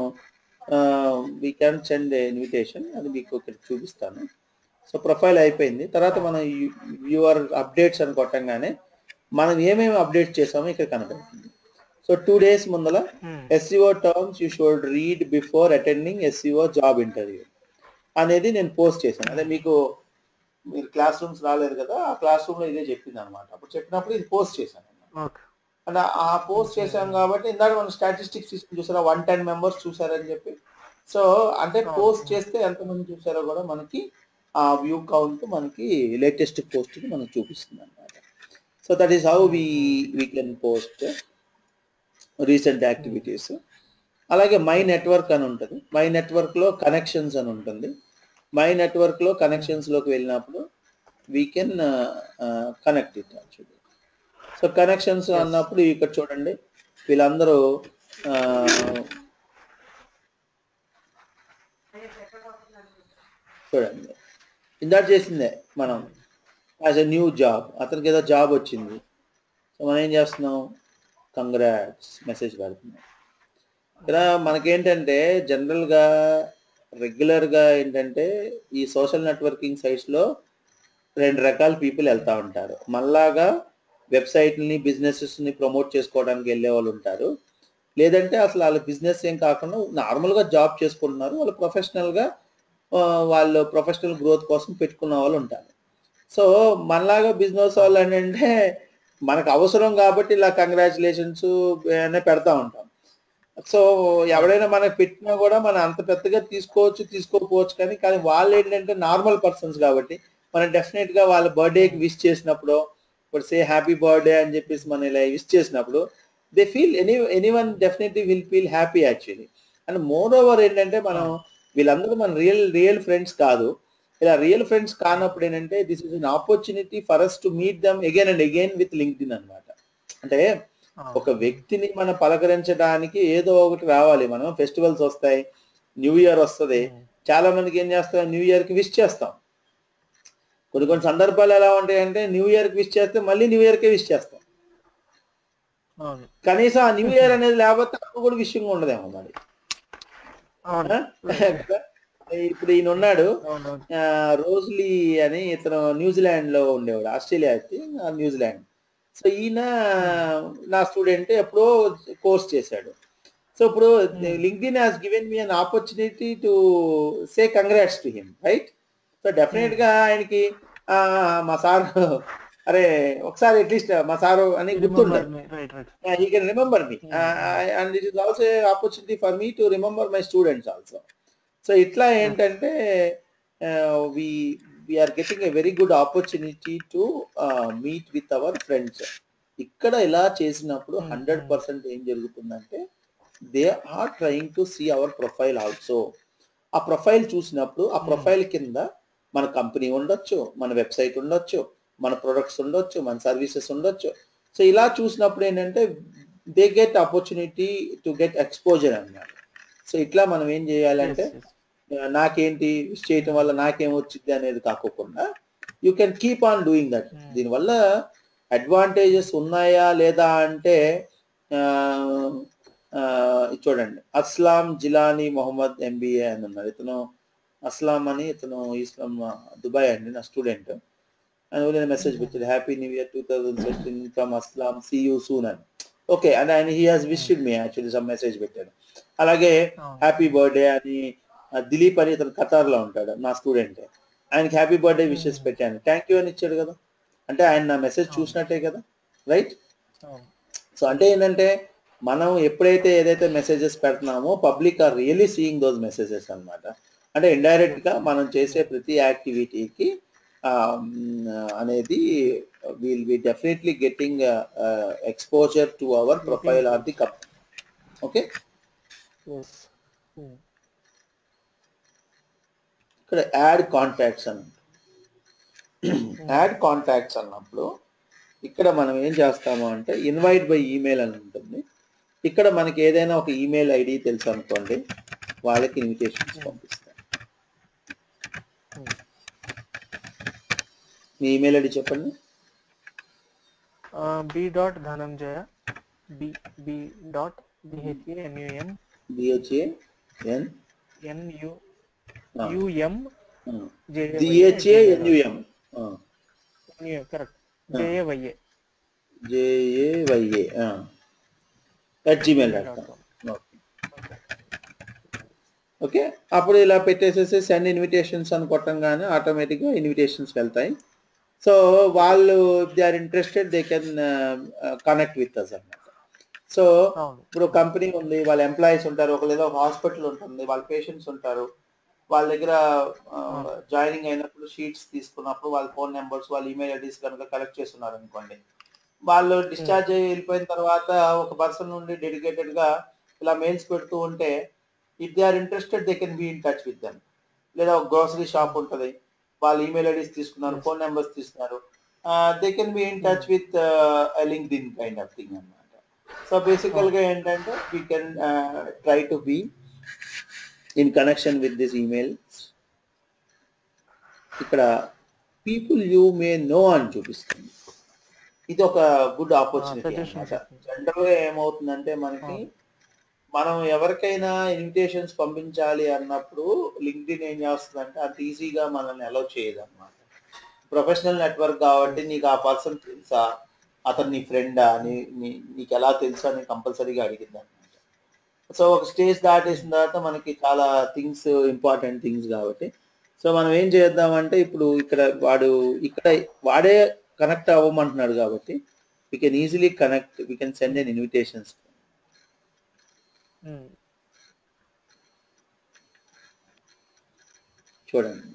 [SPEAKER 1] వీ క్యాన్ సెండ్ ఇన్విటేషన్, అది మీకు ఇక్కడ చూపిస్తాను. సో ప్రొఫైల్ అయిపోయింది. తర్వాత మనం యువర్ అప్డేట్స్ అని కొట్టంగానే మనం ఏమేమి అప్డేట్ చేసామో ఇక్కడ కనబడుతుంది. సో 2 days ముందల SEO terms you should read before attending SEO job interview అనేది నేను పోస్ట్ చేశాను. అదే మీరు క్లాస్ రూమ్స్ రాలేదు కదా, ఆ క్లాస్ రూమ్లో ఇదే చెప్పింది అనమాట. అప్పుడు చెప్పినప్పుడు ఇది పోస్ట్ చేశాను అంటే ఆ పోస్ట్ చేశాం కాబట్టి ఇందాక మనం స్టాటిస్టిక్స్ చూసారా 110 members చూసారని చెప్పి. సో అంటే పోస్ట్ చేస్తే ఎంతమంది చూసారో కూడా మనకి ఆ వ్యూ కౌంట్ మనకి లేటెస్ట్ పోస్ట్ మనకు చూపిస్తుంది అనమాట. So that is how we can post recent activities. అలాగే మై నెట్వర్క్ అని ఉంటుంది. మై నెట్వర్క్లో కనెక్షన్స్ అని ఉంటుంది. మై నెట్వర్క్లో కనెక్షన్స్లోకి వెళ్ళినప్పుడు we can connect it actually. So connections అన్నప్పుడు ఇక్కడ చూడండి వీళ్ళందరూ చూడండి ఇందాక చేసిందే మనం యాజ్ ఎ న్యూ జాబ్, అతనికి ఏదో జాబ్ వచ్చింది. సో మనం ఏం చేస్తున్నాం, కంగ్రాట్స్ మెసేజ్ పెడుతున్నాం. ఇక్కడ మనకేంటంటే జనరల్గా రెగ్యులర్గా ఏంటంటే ఈ సోషల్ నెట్వర్కింగ్ సైట్స్లో 2 రకాల పీపుల్ వెళ్తూ ఉంటారు. మళ్ళాగా వెబ్సైట్ని బిజినెసెస్ని ప్రమోట్ చేసుకోవడానికి వెళ్ళే వాళ్ళు ఉంటారు. లేదంటే అసలు వాళ్ళ బిజినెస్ ఏం కాకుండా నార్మల్గా జాబ్ చేసుకుంటున్నారు, వాళ్ళు ప్రొఫెషనల్గా వాళ్ళు ప్రొఫెషనల్ గ్రోత్ కోసం పెట్టుకున్న వాళ్ళు ఉంటారు. సో మనలాగా బిజినెస్ వాళ్ళు ఏంటంటే మనకు అవసరం కాబట్టి ఇలా కంగ్రాచులేషన్స్ అనే పెడతా ఉంటాం. సో ఎవడైనా మనకు పెట్టినా కూడా మనం అంత పెద్దగా తీసుకోకపోవచ్చు, కానీ వాళ్ళు ఏంటంటే నార్మల్ పర్సన్స్ కాబట్టి మనం డెఫినెట్గా వాళ్ళ బర్త్డేకి విష్ చేసినప్పుడు, ఇప్పుడు సే హ్యాపీ బర్త్డే అని చెప్పేసి మనం ఇలా విష్ చేసినప్పుడు they feel anyone definitely will feel happy actually. And more over ఏంటంటే మనం వీళ్ళందరూ మన రియల్ ఫ్రెండ్స్ కాదు. ఇలా రియల్ ఫ్రెండ్స్ కానప్పుడు ఏంటంటే this is an opportunity for us to meet them again and again with LinkedIn అనమాట. అంటే ఒక వ్యక్తిని మనం పలకరించడానికి ఏదో ఒకటి రావాలి. మనం ఫెస్టివల్స్ వస్తాయి, న్యూ ఇయర్ వస్తుంది, చాలా మందికి ఏం చేస్తాం, న్యూ ఇయర్కి విష్ చేస్తాం. కొన్ని సందర్భాలు ఎలా ఉంటాయంటే న్యూ ఇయర్కి విష్ చేస్తే మళ్ళీ న్యూ ఇయర్కే విష్ చేస్తాం. కనీసం ఆ న్యూ ఇయర్ అనేది లేకపోతే అప్పుడు కూడా విషయంగా ఉండదేమో మరి. ఇప్పుడు ఈయన ఉన్నాడు రోజ్లీ అని, ఇతను న్యూజిలాండ్ లో ఉండేవాడు, ఆస్ట్రేలియా అయితే న్యూజిలాండ్. సో ఈయన నా స్టూడెంట్, ఎప్పుడో కోర్స్ చేశాడు. సో ఇప్పుడు LinkedIn has given me an opportunity to say congrats to him, right? So definite గా ఆయనకి మా సార్ అరే ఒకసారి అట్లీస్ట్ మా సారు అని గుర్తుండదు.
[SPEAKER 2] Remember me, right right.
[SPEAKER 1] He can remember me, and it is also an opportunity for me to remember my students also. So itla ఏంటంటే we are getting a very good opportunity to meet with our friends. ఇక్కడ ఇలా చేసినప్పుడు 100% ఏం జరుగుతుందంటే they are trying to see our profile also. ఆ profile చూసినప్పుడు ఆ profile కింద మన కంపెనీ ఉండొచ్చు, మన వెబ్సైట్ ఉండొచ్చు, మన ప్రొడక్ట్స్ ఉండొచ్చు, మన సర్వీసెస్ ఉండొచ్చు. సో ఇలా చూసినప్పుడు ఏంటంటే they get opportunity to get exposure అన్నమాట. సో ఇట్లా మనం ఏం చేయాలంటే నాకేంటి విష్ చేయటం వల్ల నాకేం వచ్చింది అనేది కాకోకుండా you can keep on doing that. దీనివల్ల అడ్వాంటేజెస్ ఉన్నాయా లేదా అంటే చూడండి, అస్లాం జిలానీ మొహమ్మద్ ఎంబీఏ అని ఉన్నారు. ఇతను అస్లాం అని, ఇతను ఇస్లాం దుబాయ్ అండి, నా స్టూడెంట్. అని మెసేజ్ పెట్టాడు, happy new year 2016 from Aslam, see you soon అని. ఓకే, అండ్ ఆయన he has wished me actually some message పెట్టాడు. అలాగే హ్యాపీ బర్త్డే అని దిలీప్ అని ఇతను ఖతార్లో ఉంటాడు, నా స్టూడెంట్. ఆయనకి హ్యాపీ బర్త్డే విషెస్ పెట్టాను, థ్యాంక్ యూ అని ఇచ్చాడు కదా. అంటే ఆయన నా మెసేజ్ చూసినట్టే కదా, రైట్? సో అంటే ఏంటంటే మనం ఎప్పుడైతే ఏదైతే మెసేజెస్ పెడుతున్నామో public are really seeing those messages అన్నమాట. అంటే ఇండైరెక్ట్ గా మనం చేసే ప్రతి యాక్టివిటీకి అనేది will be definitely getting exposure to our profile of the company. Okay, ఇక్కడ యాడ్ కాంటాక్ట్స్ అని, యాడ్ కాంటాక్ట్స్ అన్నప్పుడు ఇక్కడ మనం ఏం చేస్తాము అంటే ఇన్వైట్ బై ఈమెయిల్ అని ఉంటుంది. ఇక్కడ మనకి ఏదైనా ఒక ఈమెయిల్ ఐడి తెలుసు అనుకోండి, వాళ్ళకి ఇన్విటేషన్స్ పంపిస్తాం. మీ ఈమెయిల్ ఐడి చెప్పండి.
[SPEAKER 2] b.dhananjaya
[SPEAKER 1] bhanumjaya@gmail.com. ఓకే, అప్పుడు ఇలా పెట్టేసేసి సెండ్ ఇన్విటేషన్స్ అని కొట్టంగానే ఆటోమేటిక్గా ఇన్విటేషన్స్ వెళ్తాయి. సో వాళ్ళు they are interested they can connect with us అన్నమాట. సో ఇప్పుడు కంపెనీ ఉంది, వాళ్ళ ఎంప్లాయీస్ ఉంటారు, ఒకళ్ళు ఏదో ఒక హాస్పిటల్ ఉంటుంది, వాళ్ళ పేషెంట్స్ ఉంటారు, వాళ్ళ దగ్గర జాయినింగ్ అయినప్పుడు షీట్స్ తీసుకున్నప్పుడు వాళ్ళ ఫోన్ నెంబర్స్, వాళ్ళ ఈమెయిల్ ఐడీస్ కనుక కలెక్ట్ చేస్తున్నారు అనుకోండి, వాళ్ళు డిశ్చార్జ్ అయ్యి వెళ్ళిపోయిన తర్వాత ఒక పర్సన్ నుండి డెడికేటెడ్ గా ఇలా మెయిల్స్ పెడుతూ ఉంటే if they are interested they can be in touch with them. లేదా ఒక గ్రోసరీ షాప్ ఉంటుంది, వాళ్ళ ఈమెయిల్ ఐడీస్ తీసుకున్నారు, ఫోన్ నెంబర్స్ తీసుకున్నారు, they can be in touch with LinkedIn kind of thing అన్నమాట. సో బేసికల్ గా ఏంటంటే we can try to be in connection with this email. ఇక్కడ పీపుల్ యూ మే నో అని చూపిస్తుంది, ఇది ఒక గుడ్ ఆపర్చునిటీ అన్నమాట. జనరల్ గా ఏమవుతుందంటే మనకి మనం ఎవరికైనా ఇన్విటేషన్స్ పంపించాలి అన్నప్పుడు లింక్డ్ఇన్ ఏం చేస్తుందంటే అంత ఈజీగా మనల్ని అలౌ చేయదు అన్నమాట. ప్రొఫెషనల్ నెట్వర్క్ కాబట్టి నీకు ఆ పర్సన్ తెలుసా, అతను నీ ఫ్రెండా, నీకు ఎలా తెలుసా అని కంపల్సరీగా అడిగింది అనమాట. సో ఒక స్టేజ్ దాటేసిన తర్వాత మనకి చాలా థింగ్స్ ఇంపార్టెంట్ థింగ్స్ కాబట్టి సో మనం ఏం చేద్దామంటే ఇప్పుడు ఇక్కడ వాడే కనెక్ట్ అవ్వమంటున్నాడు కాబట్టి we can easily connect, we can send an invitations. చూడండి,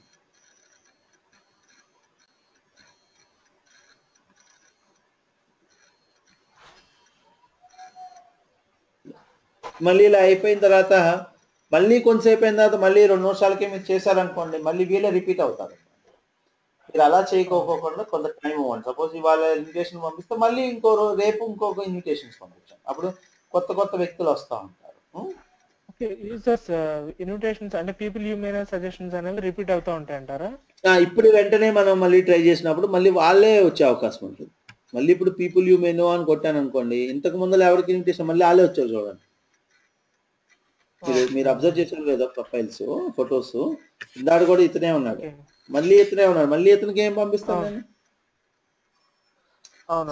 [SPEAKER 1] మళ్ళీ ఇలా అయిపోయిన తర్వాత మళ్ళీ కొంతసేపు అయిన తర్వాత మళ్ళీ 2 నిమిషాలకి మీరు చేశారనుకోండి, మళ్ళీ వీళ్ళే రిపీట్ అవుతారు. మీరు అలా చేయకోకుండా కొంత టైం ఇవ్వండి. సపోజ్ ఇవాళ ఇన్విటేషన్ పంపిస్తే మళ్ళీ రేపు ఇంకొక ఇన్విటేషన్స్ పంపించాం, అప్పుడు కొత్త వ్యక్తులు వస్తూ ఉంటారు.
[SPEAKER 2] ఇన్విటేషన్స్ అంటే people you may no suggestions అనేవి రిపీట్ అవుతూ ఉంటాయి అంటారా?
[SPEAKER 1] ఇప్పుడు వెంటనే మనం మళ్ళీ ట్రై చేసినప్పుడు మళ్ళీ వాళ్ళే వచ్చే అవకాశం ఉంటుంది. మళ్ళీ ఇప్పుడు పీపుల్ యూ మే నో అని కొట్టాను అనుకోండి, ఇంతకు ముందు ఎవరికి ఇన్విటేషన్ మళ్ళీ వాళ్ళే వచ్చారు. చూడండి, మీరు అబ్జర్వ్ చేశారు లేదా ప్రొఫైల్స్, ఫొటోస్, ఇందాడు కూడా ఇతనే ఉన్నాడు, మళ్ళీ ఇతనే ఉన్నాడు, మళ్ళీ ఇతనికి ఏం పంపిస్తాను నేను?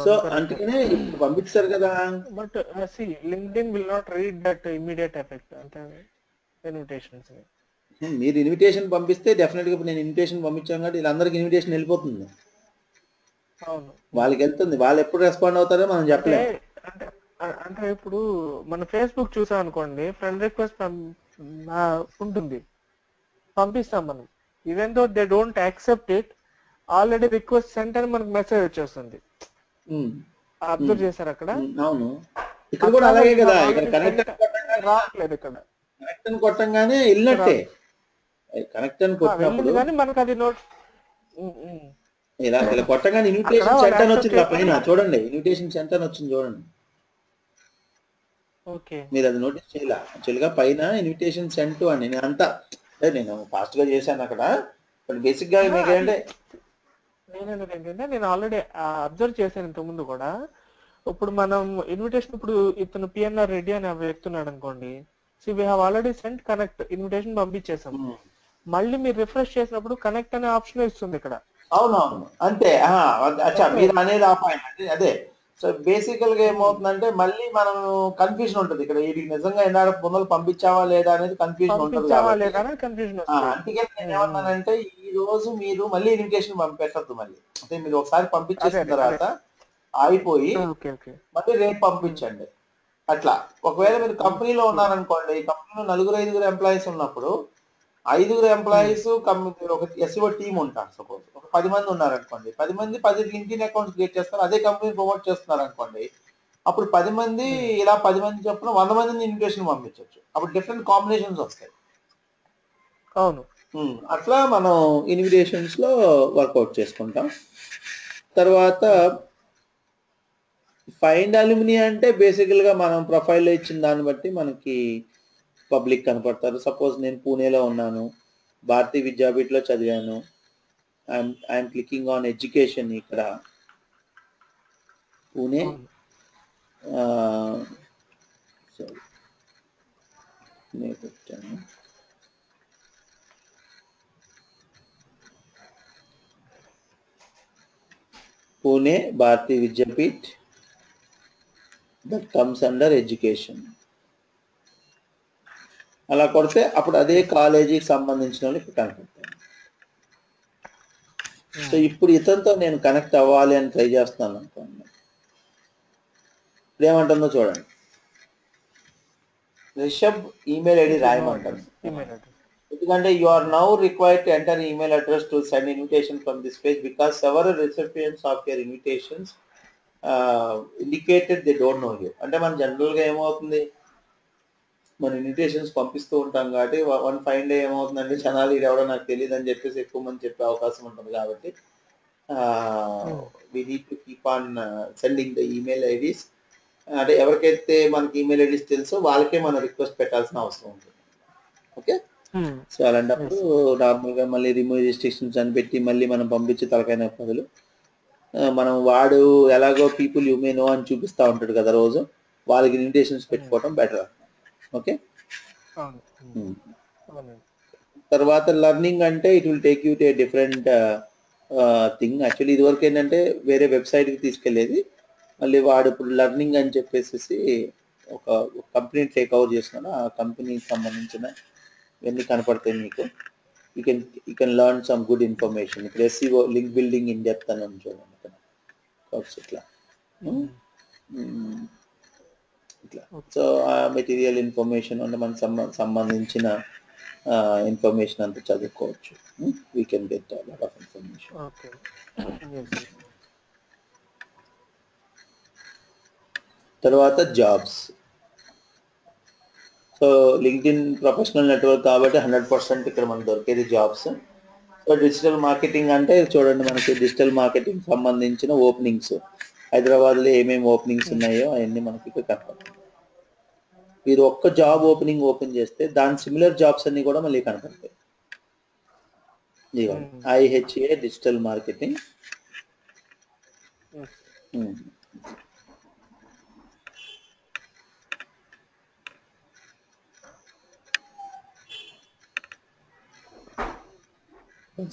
[SPEAKER 1] సో అందుకనే ఇప్పుడు పంపిస్తారు కదా.
[SPEAKER 2] But LinkedIn will not read that immediate effect అంటే ఇన్విటేషన్స్.
[SPEAKER 1] మీరు ఇన్విటేషన్ పంపిస్తే డెఫినెట్ గా నేను ఇన్విటేషన్ పంపించాను కాబట్టి వీళ్ళందరికీ ఇన్విటేషన్ వెళ్ళిపోతుంది.
[SPEAKER 2] అవును.
[SPEAKER 1] వాళ్ళకి వెళ్తుంది, వాళ్ళు ఎప్పుడు రెస్పాండ్ అవుతారో మనం
[SPEAKER 2] అంటే
[SPEAKER 1] చెప్పలేము.
[SPEAKER 2] అంటే అంటే ఇప్పుడు మన ఫేస్బుక్ చూసాం అనుకోండి, ఫ్రెండ్ రిక్వెస్ట్ ఉంటుంది, పంపిస్తాం మనం. Even though they don't accept it, already request sent అని మనకు మెసేజ్ వచ్చేస్తుంది.
[SPEAKER 1] ఉమ్, ఉమ్,
[SPEAKER 2] అబ్జర్వ్ చేశారు అక్కడ?
[SPEAKER 1] అవును, ఇక్కడ కూడా
[SPEAKER 2] అట్లాగా
[SPEAKER 1] అలాగే
[SPEAKER 2] యూ
[SPEAKER 1] కదా,
[SPEAKER 2] హావ్
[SPEAKER 1] ఇక్కడ
[SPEAKER 2] ఆల్రెడీ
[SPEAKER 1] కనెక్ట్
[SPEAKER 2] సెంట్,
[SPEAKER 1] అని కొట్టంగానే,
[SPEAKER 2] రావట్లేదు ఇక్కడ.
[SPEAKER 1] కనెక్ట్ అని కొట్టంగానే
[SPEAKER 2] ఇక్కడ
[SPEAKER 1] వెళ్ళినట్టే. కనెక్ట్ అని
[SPEAKER 2] వెళ్ళింది
[SPEAKER 1] కొట్టినప్పుడు
[SPEAKER 2] కానీ మనకు అది నోట్
[SPEAKER 1] ఇలా ఇలా కొట్టగానే
[SPEAKER 2] అక్కడ
[SPEAKER 1] ఇన్విటేషన్
[SPEAKER 2] వాళ్ళు
[SPEAKER 1] సెంటర్ అని
[SPEAKER 2] యాక్సెప్ట్
[SPEAKER 1] వచ్చింది ఆ
[SPEAKER 2] చేయకపోతే
[SPEAKER 1] పైన చూడండి, ఇన్విటేషన్ సెంటర్ అని వచ్చింది చూడండి.
[SPEAKER 2] ఓకే.
[SPEAKER 1] మీరు అది నోటీస్ చేయాల, యాక్చువల్గా పైన ఇన్విటేషన్ సెంట్ అని. నేను అంతా అంటే నేను ఫాస్ట్ గా చేశాను అక్కడ, బట్ బేసిక్ గా మీకు
[SPEAKER 2] అది
[SPEAKER 1] ఏంటంటే
[SPEAKER 2] నేననేది ఏంటంటే, నేను ఆల్రెడీ అబ్జర్వ్ చేశాను ఇంతకు ముందు కూడా. ఇప్పుడు మనం ఇన్విటేషన్, ఇప్పుడు ఇతను పిఎన్ఆర్ రెడ్డి అని వ్యక్తున్నాడు అనుకోండి, see we have already sent connect, invitation పంపించేసాం. మళ్ళీ మీరు రిఫ్రెష్ చేసినప్పుడు కనెక్ట్ అనే ఆప్షన్ ఇస్తుంది ఇక్కడ.
[SPEAKER 1] అవునవును అంతే. అచ్చా,
[SPEAKER 2] ఓకే.
[SPEAKER 1] మీరు అనేది ఆ పాయింట్ అంటే అదే. సో బేసికల్ గా ఏమవుతుందంటే మళ్ళీ మనం కన్ఫ్యూజన్ ఉంటుంది ఇక్కడ, వీడికి నిజంగా ఎన్నాడు ముందలు పంపించావా లేదా అనేది కన్ఫ్యూజన్ ఉంటుంది
[SPEAKER 2] పంపించావా
[SPEAKER 1] కాబట్టి.
[SPEAKER 2] లేదా అనేది కన్ఫ్యూజన్ వస్తుంది.
[SPEAKER 1] అందుకే నేను ఏమన్నానంటే ఈ రోజు మీరు మళ్ళీ ఇన్విటేషన్ పెట్టద్దు. మళ్ళీ అంటే మీరు ఒకసారి
[SPEAKER 2] అదే
[SPEAKER 1] పంపించేసిన
[SPEAKER 2] అదే అదే.
[SPEAKER 1] తర్వాత ఆగిపోయి
[SPEAKER 2] ఓకే ఓకే.
[SPEAKER 1] మళ్ళీ రేపు పంపించండి. అట్లా ఒకవేళ మీరు కంపెనీలో ఉన్నారనుకోండి, కంపెనీలో 4-5 ఎంప్లాయీస్ ఉన్నప్పుడు 5 ఎంప్లాయీస్ ఒక ఎస్ఈఓ టీమ్ ఉంటారు. సపోజ్ ఒక 10 మంది ఉన్నారనుకోండి, 10 మంది 10 లింక్డ్ఇన్ అకౌంట్స్ క్రియేట్ చేస్తారు, అదే కంపెనీ ప్రమోట్ చేస్తున్నారు అనుకోండి, అప్పుడు 10 మంది ఇలా 10 మంది చొప్పున 100 మందిని ఇన్విటేషన్ పంపించవచ్చు. అప్పుడు డిఫరెంట్ కాంబినేషన్స్ వస్తాయి.
[SPEAKER 2] అవును.
[SPEAKER 1] అట్లా మనం ఇన్విటేషన్స్ లో వర్కౌట్ చేసుకుంటాం. తర్వాత ఫైండ్ అల్యూమిని అంటే బేసికల్ గా మనం ప్రొఫైల్లో ఇచ్చిన దాన్ని బట్టి మనకి పబ్లిక్ కనపడతారు. సపోజ్ నేను పూణేలో ఉన్నాను, భారతీ విద్యాపీఠలో చదివాను, ఐఎమ్ క్లికింగ్ ఆన్ ఎడ్యుకేషన్ ఇక్కడ పూణే. సారీ నేను పెట్టాను Pune Bharati Vidyapeeth, that comes under education. అలా కొడితే అప్పుడు అదే కాలేజీకి సంబంధించిన వాళ్ళు ఇక్కడ కనపడతారు. సో ఇప్పుడు ఇతనితో నేను కనెక్ట్ అవ్వాలి అని ట్రై చేస్తాను అనుకోండి, ఇప్పుడు ఏమంటుందో చూడండి. రిషబ్ ఈమెయిల్ ఐడి రాయమంటుంది, ఎందుకంటే you are now required to enter email address to send invitation from this page because several recipients of your invitations indicated they don't know you. అంటే మన జనరల్ గా ఏమవుతుంది, మన ఇన్విటేషన్స్ పంపిస్తూ ఉంటాం కాబట్టి వన్ ఫైన్ డే ఏమవుతుందంటే జనాలు ఇది ఎవడో నాకు తెలియదు అని చెప్పేసి ఎక్కువ మంది చెప్పే అవకాశం ఉంటుంది. కాబట్టి we need to keep on sending the email IDs. అంటే ఎవరికైతే మనకి ఈమెయిల్ ఐడీస్ తెలుసో వాళ్ళకే మనం రిక్వెస్ట్ పెట్టాల్సిన అవసరం ఉంటుంది. ఓకే, సో అలాంటప్పుడు నార్మల్గా మళ్ళీ రిమూవ్ రిస్ట్రిక్షన్స్ అని పెట్టి మళ్ళీ మనం పంపించే తలకైన బదులు మనం వాడు ఎలాగో పీపుల్ యూ మే నో అని చూపిస్తూ ఉంటాడు కదా రోజు, వాళ్ళకి ఇన్విటేషన్స్ పెట్టుకోవడం బెటర్. ఓకే, తర్వాత లర్నింగ్ అంటే it will take you to a different thing. Actually ఇదివరకు ఏంటంటే వేరే వెబ్సైట్కి తీసుకెళ్లేది, మళ్ళీ వాడు ఇప్పుడు లర్నింగ్ అని చెప్పేసి ఒక కంపెనీ టేక్ ఓవర్ చేస్తున్నాడు. ఆ కంపెనీకి సంబంధించిన ఇవన్నీ కనపడతాయి మీకు. You can learn some good information. ఇప్పుడు SEO link building in depth అని చూడండి ఇట్లా ఇట్లా. సో ఆ మెటీరియల్ ఇన్ఫర్మేషన్ అంటే మనకు సంబంధించిన ఇన్ఫర్మేషన్ అంతా చదువుకోవచ్చు. We can get lot of information. తర్వాత jobs. So LinkedIn professional network కాబట్టి 100% ఇక్కడ మనకు దొరికేది జాబ్స్. సో డిజిటల్ మార్కెటింగ్ అంటే చూడండి, మనకి డిజిటల్ మార్కెటింగ్ సంబంధించిన ఓపెనింగ్స్ హైదరాబాద్లో ఏమేమి ఓపెనింగ్స్ ఉన్నాయో అవన్నీ మనకి ఇక్కడ కనపడతాయి. మీరు ఒక్క జాబ్ ఓపెనింగ్ ఓపెన్ చేస్తే దాని సిమిలర్ జాబ్స్ అన్ని కూడా మళ్ళీ కనపడతాయి. IHA digital marketing.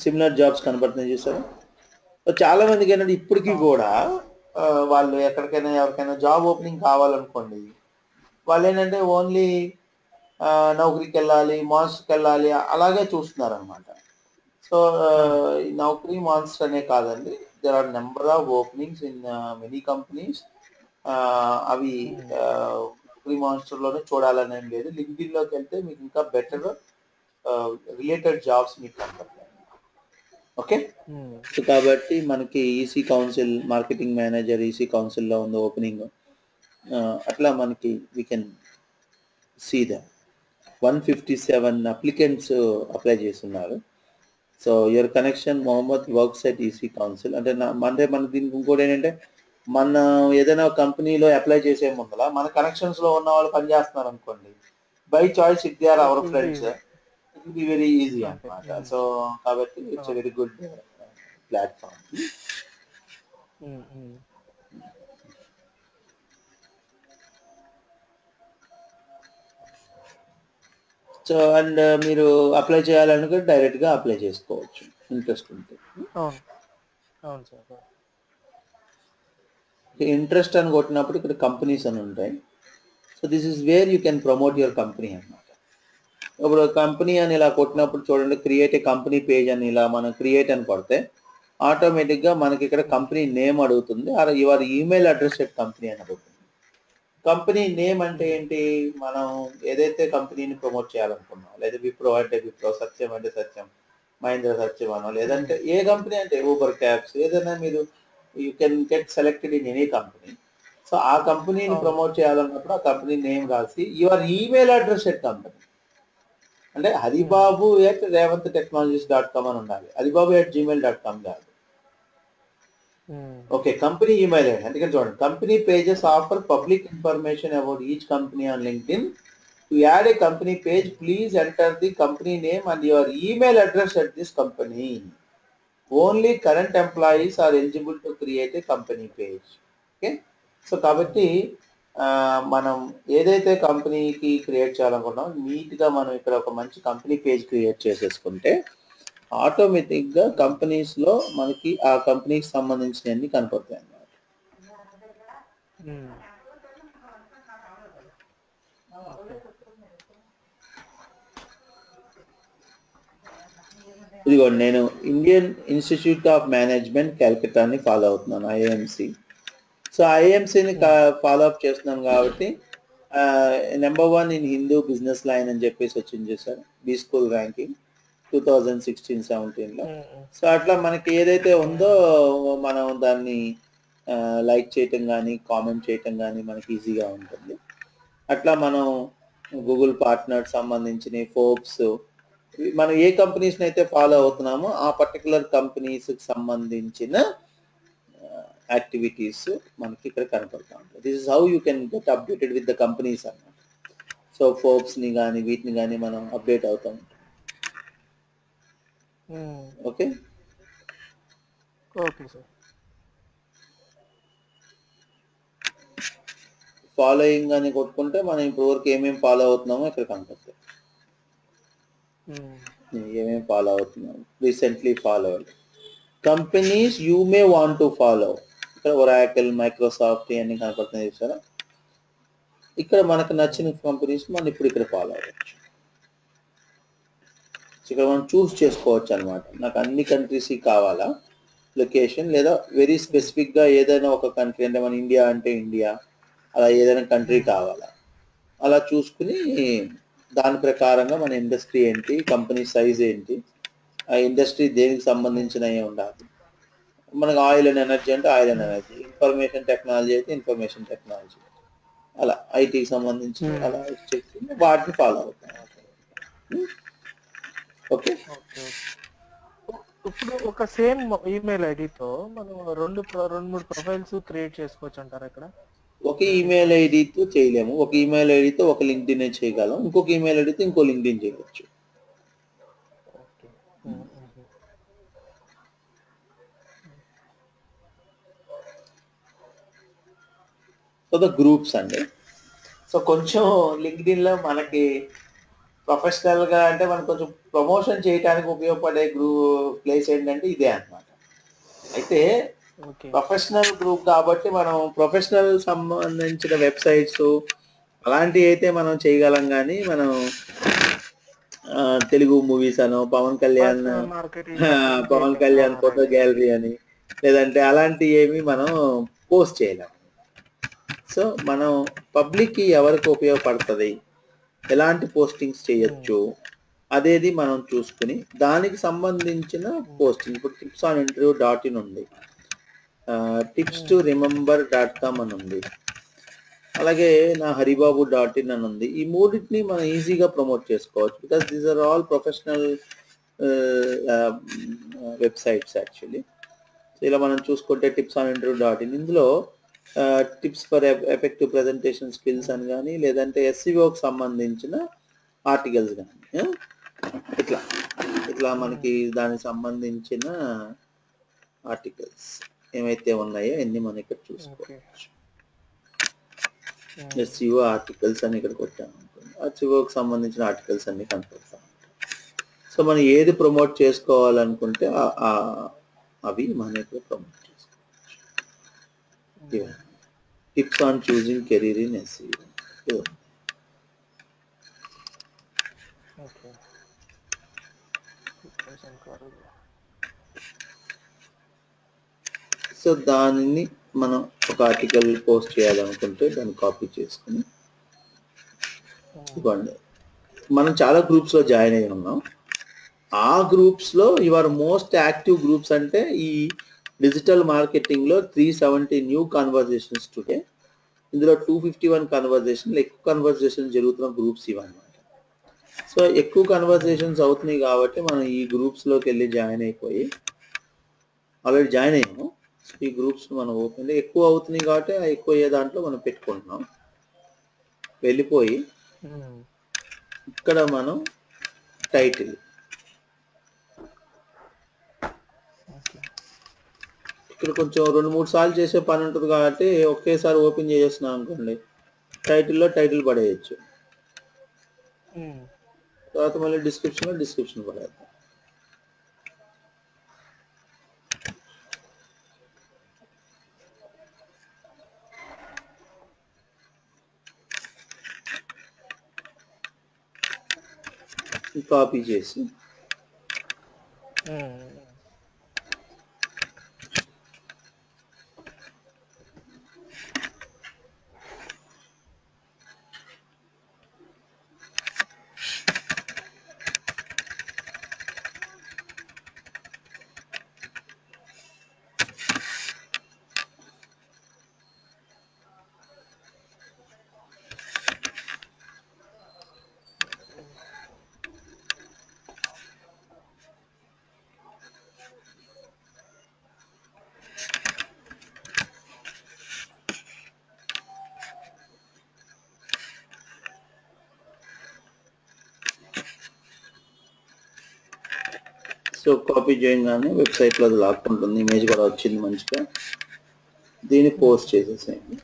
[SPEAKER 1] Similar jobs కనబడుతున్నాయి చూసారా. చాలా మందికి ఏంటంటే ఇప్పటికీ కూడా వాళ్ళు ఎక్కడికైనా ఎవరికైనా జాబ్ ఓపెనింగ్ కావాలనుకోండి, వాళ్ళు ఏంటంటే ఓన్లీ నౌకరీకి వెళ్ళాలి, మాన్స్టర్కి వెళ్ళాలి అలాగే చూస్తున్నారు అనమాట. సో నౌకరీ మాన్స్టర్ అనే కాదండి, there are number of openings in many companies. అవి ఫ్రీమాన్స్టర్లోనే చూడాలని ఏం లేదు, లింక్డ్ఇన్లోకి వెళ్తే మీకు ఇంకా బెటర్ రిలేటెడ్ జాబ్స్ మీకు కనపడతాయి. ఓకే, సో కాబట్టి మనకి EC council marketing manager EC కౌన్సిల్లో ఉంది ఓపెనింగ్. అట్లా మనకి we can see the 157 applicants apply చేస్తున్నారు. So your connection Mohammed works at EC council అంటే మన దీనికి ఇంకోటి ఏంటంటే, మన ఏదైనా కంపెనీలో అప్లై చేసే ముందర మన కనెక్షన్స్ లో ఉన్న వాళ్ళు పనిచేస్తున్నారు అనుకోండి, by choice it they are our friends, it will be very easy అన్నమాట. సో కాబట్టి it's very good platform. So and మీరు అప్లై చేయాలనుకుంటే డైరెక్ట్ గా అప్లై చేసుకోవచ్చు ఇంట్రెస్ట్ ఉంటే.
[SPEAKER 2] అవును సార్.
[SPEAKER 1] ఇంట్రెస్ట్ అని కొట్టినప్పుడు ఇక్కడ కంపెనీస్ అని ఉంటాయి. So this is where you can promote your company అన్నమాట. ఇప్పుడు కంపెనీ అని ఇలా కొట్టినప్పుడు చూడండి, క్రియేట్ ఏ కంపెనీ పేజ్ అని ఇలా మనం క్రియేట్ అని కొడితే ఆటోమేటిక్గా మనకి ఇక్కడ కంపెనీ నేమ్ అడుగుతుంది, your email address at company అని అడుగుతుంది. కంపెనీ నేమ్ అంటే ఏంటి, మనం ఏదైతే కంపెనీని ప్రమోట్ చేయాలనుకున్నాం, లేదా విప్రో అంటే విప్రో, సత్యం అంటే సత్యం, మహేంద్ర సత్యం అనో, లేదంటే ఏ కంపెనీ అంటే ఊబర్ క్యాబ్స్, ఏదైనా మీరు you can get selected in any company. So ఆ కంపెనీని ప్రమోట్ చేయాలన్నప్పుడు ఆ కంపెనీ నేమ్ రాసి your email address at company అంటే haribabu@revanttechnologies.com అని ఉండాలి, haribabu@gmail.com కాదు. ఓకే, కంపెనీ ఈమెయిల్ ఐడి అంటే ఇక్కడ చూడండి, company pages offer public information about each company on LinkedIn. To add a company page please enter the company name and your email address at this company. Only current employees are eligible to create a company page. Okay, so కాబట్టి మనం ఏదైతే కంపెనీకి create చేయాలనుకుంటున్నామో నీట్గా మనం ఇక్కడ ఒక మంచి company page create చేసేసుకుంటే ఆటోమేటిక్గా కంపెనీస్లో మనకి ఆ కంపెనీకి సంబంధించినవన్నీ కనపడతాయి అన్నమాట. ఇదిగోండి, నేను ఇండియన్ ఇన్స్టిట్యూట్ ఆఫ్ మేనేజ్మెంట్ క్యాల్కటాని ఫాలో అవుతున్నాను, ఐఐఎంసి. సో ఐఐఎంసిని ఫాలో అప్ చేస్తున్నాను కాబట్టి number 1 in Hindu business line అని చెప్పేసి వచ్చింది చేశారు, బీ స్కూల్ ర్యాంకింగ్ 2016-17లో. సో అట్లా మనకి ఏదైతే ఉందో మనం దాన్ని లైక్ చేయటం కానీ కామెంట్ చేయటం కానీ మనకి ఈజీగా ఉంటుంది. అట్లా మనం గూగుల్ పార్ట్నర్ సంబంధించిన ఫోర్బ్స్, మనం ఏ కంపెనీస్ని అయితే ఫాలో అవుతున్నామో ఆ పర్టికులర్ కంపెనీస్కి సంబంధించిన యాక్టివిటీస్ మనకి ఇక్కడ కనపడతా ఉంటాయి. This is how you can get updated with the companies అన్నమాట. సో ఫోర్బ్స్ని కానీ వీటిని కానీ మనం అప్డేట్ అవుతూ ఉంటాం. Okay
[SPEAKER 2] okay sir.
[SPEAKER 1] ఫాలోయింగ్ అని కొట్టుకుంటే మనం ఇప్పుడు వరకు ఏమేమి ఫాలో అవుతున్నామో ఇక్కడ కనపడతాయి, ఏమేమి ఫాలో అవుతున్నాము, recently follow companies you may want to follow. ఇక్కడ ఒరాకిల్, మైక్రోసాఫ్ట్ ఇవన్నీ కనపడుతున్నాయి చూసారా. ఇక్కడ మనకు నచ్చిన కంపెనీస్ మనం ఇప్పుడు ఇక్కడ ఫాలో అవ్వచ్చు. ఇక్కడ మనం చూస్ చేసుకోవచ్చు అనమాట, నాకు అన్ని కంట్రీస్ కావాలా లొకేషన్, లేదా వెరీ స్పెసిఫిక్గా ఏదైనా ఒక కంట్రీ అంటే మన ఇండియా అంటే ఇండియా, అలా ఏదైనా కంట్రీ కావాలా అలా చూసుకుని దాని ప్రకారంగా మన ఇండస్ట్రీ ఏంటి, కంపెనీ సైజ్ ఏంటి, ఆ ఇండస్ట్రీ దేనికి సంబంధించినవి ఉండాలి. మనకు ఆయిల్ అండ్ ఎనర్జీ అంటే oil and energy, information technology అయితే ఇన్ఫర్మేషన్ టెక్నాలజీ, అలా ఐటీకి సంబంధించి అలా చెప్పి వాటిని ఫాలో అవుతాం. ఓకే,
[SPEAKER 2] ఇప్పుడు ఒక సేమ్ ఈమెయిల్ ఐడితో మనం రెండు మూడు ప్రొఫైల్స్ క్రియేట్ చేసుకోవచ్చు అంటారు ఇక్కడ.
[SPEAKER 1] ఒక ఈమెయిల్ ఐడితో చేయలేము, ఒక ఈమెయిల్ ఐడితో ఒక లింక్డ్ఇన్ చేయగలం, ఇంకొక ఈమెయిల్ ఐడితో ఇంకో లింక్డ్ఇన్ చేయవచ్చు. సో ద గ్రూప్స్ అండి. సో కొంచెం లింక్డ్ఇన్లో మనకి ప్రొఫెషనల్గా అంటే మనం కొంచెం ప్రమోషన్ చేయడానికి ఉపయోగపడే ప్లేస్ ఏంటంటే ఇదే అన్నమాట. అయితే ప్రొఫెషనల్ గ్రూప్ కాబట్టి మనం ప్రొఫెషనల్ సంబంధించిన వెబ్సైట్స్ అలాంటివి అయితే మనం చేయగలం, కానీ మనం తెలుగు మూవీస్ అనో పవన్ కళ్యాణ్ ఫోటో గ్యాలరీ అని లేదంటే అలాంటివి ఏమి మనం పోస్ట్ చేయలేము. సో మనం పబ్లిక్కి ఎవరికి ఉపయోగపడుతుంది, ఎలాంటి పోస్టింగ్స్ చేయొచ్చు అదేది మనం చూసుకుని దానికి సంబంధించిన పోస్టింగ్. ఇప్పుడు టిప్స్ ఆన్ ఇంటర్వ్యూ .in ఉంది, టిప్స్ టు రిమెంబర్ .com అని ఉంది, అలాగే నా హరిబాబు .in అని ఉంది. ఈ మూడింటిని మనం ఈజీగా ప్రమోట్ చేసుకోవచ్చు because these are all professional websites actually. So ఇలా మనం చూసుకుంటే టిప్స్ ఆన్ ఇంటర్వ్యూ .in ఇందులో tips for effective presentation skills అని కానీ లేదంటే SEOకి సంబంధించిన ఆర్టికల్స్ కానీ ఇట్లా ఇట్లా మనకి దానికి సంబంధించిన ఆర్టికల్స్ ఏమైతే ఉన్నాయో అన్ని మనం ఇక్కడ చూసుకోవచ్చు. SEO ఆర్టికల్స్ అని ఇక్కడ కొట్టాము, SEOకి సంబంధించిన ఆర్టికల్స్ అన్ని కనపడతాం. సో మనం ఏది ప్రమోట్ చేసుకోవాలనుకుంటే అవి మనం ఇక్కడ ప్రమోట్ చేసుకోవచ్చు. Tips on choosing career in SEO. So దానిని మనం ఒక ఆర్టికల్ పోస్ట్ చేయాలనుకుంటే దాన్ని కాపీ చేసుకుని ఇవ్వండి. మనం చాలా గ్రూప్స్లో జాయిన్ అయి ఉన్నాం. ఆ గ్రూప్స్లో యువర్ మోస్ట్ యాక్టివ్ గ్రూప్స్ అంటే ఈ డిజిటల్ మార్కెటింగ్లో 370 న్యూ కన్వర్జేషన్స్ టుడే, ఇందులో 251 కన్వర్జేషన్లు, ఎక్కువ కన్వర్జేషన్ జరుగుతున్న గ్రూప్స్ ఇవన్నమాట. సో ఎక్కువ కన్వర్జేషన్స్ అవుతున్నాయి కాబట్టి మనం ఈ గ్రూప్స్లోకి వెళ్ళి జాయిన్ అయిపోయి ఆల్రెడీ జాయిన్ అయ్యాము. ఈ గ్రూప్స్ మనం ఓపెన్ ఎక్కువ అవుతున్నాయి కాబట్టి ఆ ఎక్కువ అయ్యే దాంట్లో మనం పెట్టుకుంటున్నాం. వెళ్ళిపోయి ఇక్కడ మనం టైటిల్ ఇక్కడ కొంచెం 2-3 సార్లు చేసే పని ఉంటుంది కాబట్టి ఒకేసారి ఓపెన్ చేసేస్తున్నాం అనుకోండి, టైటిల్లో టైటిల్ పడేయచ్చు, తర్వాత మళ్ళీ డిస్క్రిప్షన్ పడేద్దాం. కాపీ చేసి సో కాపీ చేయగానే వెబ్సైట్లో అది లాక్కుంటుంది, ఇమేజ్ కూడా వచ్చింది మంచిగా. దీన్ని పోస్ట్ చేసేసేయండి.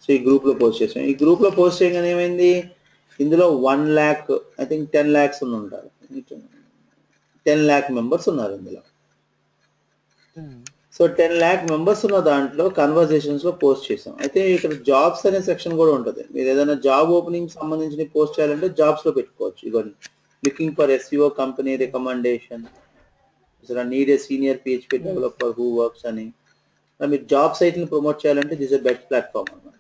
[SPEAKER 1] సో ఈ గ్రూప్లో పోస్ట్ చేసాం. ఈ గ్రూప్లో పోస్ట్ చేయగానే ఏమైంది, ఇందులో 1 lakh ఐ థింక్ 10 lakhs ఉంటారు, 10 lakh మెంబర్స్ ఉన్నారు ఇందులో. సో 10 lakh మెంబర్స్ ఉన్న దాంట్లో కన్వర్జేషన్స్లో పోస్ట్ చేసాం. అయితే ఇక్కడ జాబ్స్ అనే సెక్షన్ కూడా ఉంటుంది. మీరు ఏదైనా జాబ్ ఓపెనింగ్ సంబంధించి పోస్ట్ చేయాలంటే జాబ్స్లో పెట్టుకోవచ్చు. ఇవన్నీ looking for SEO company recommendation, need a senior PHP developer who works అని మీరు జాబ్ సైట్ని ప్రమోట్ చేయాలంటే దిస్ ఇస్ బెస్ట్ ప్లాట్ఫామ్ అన్నమాట.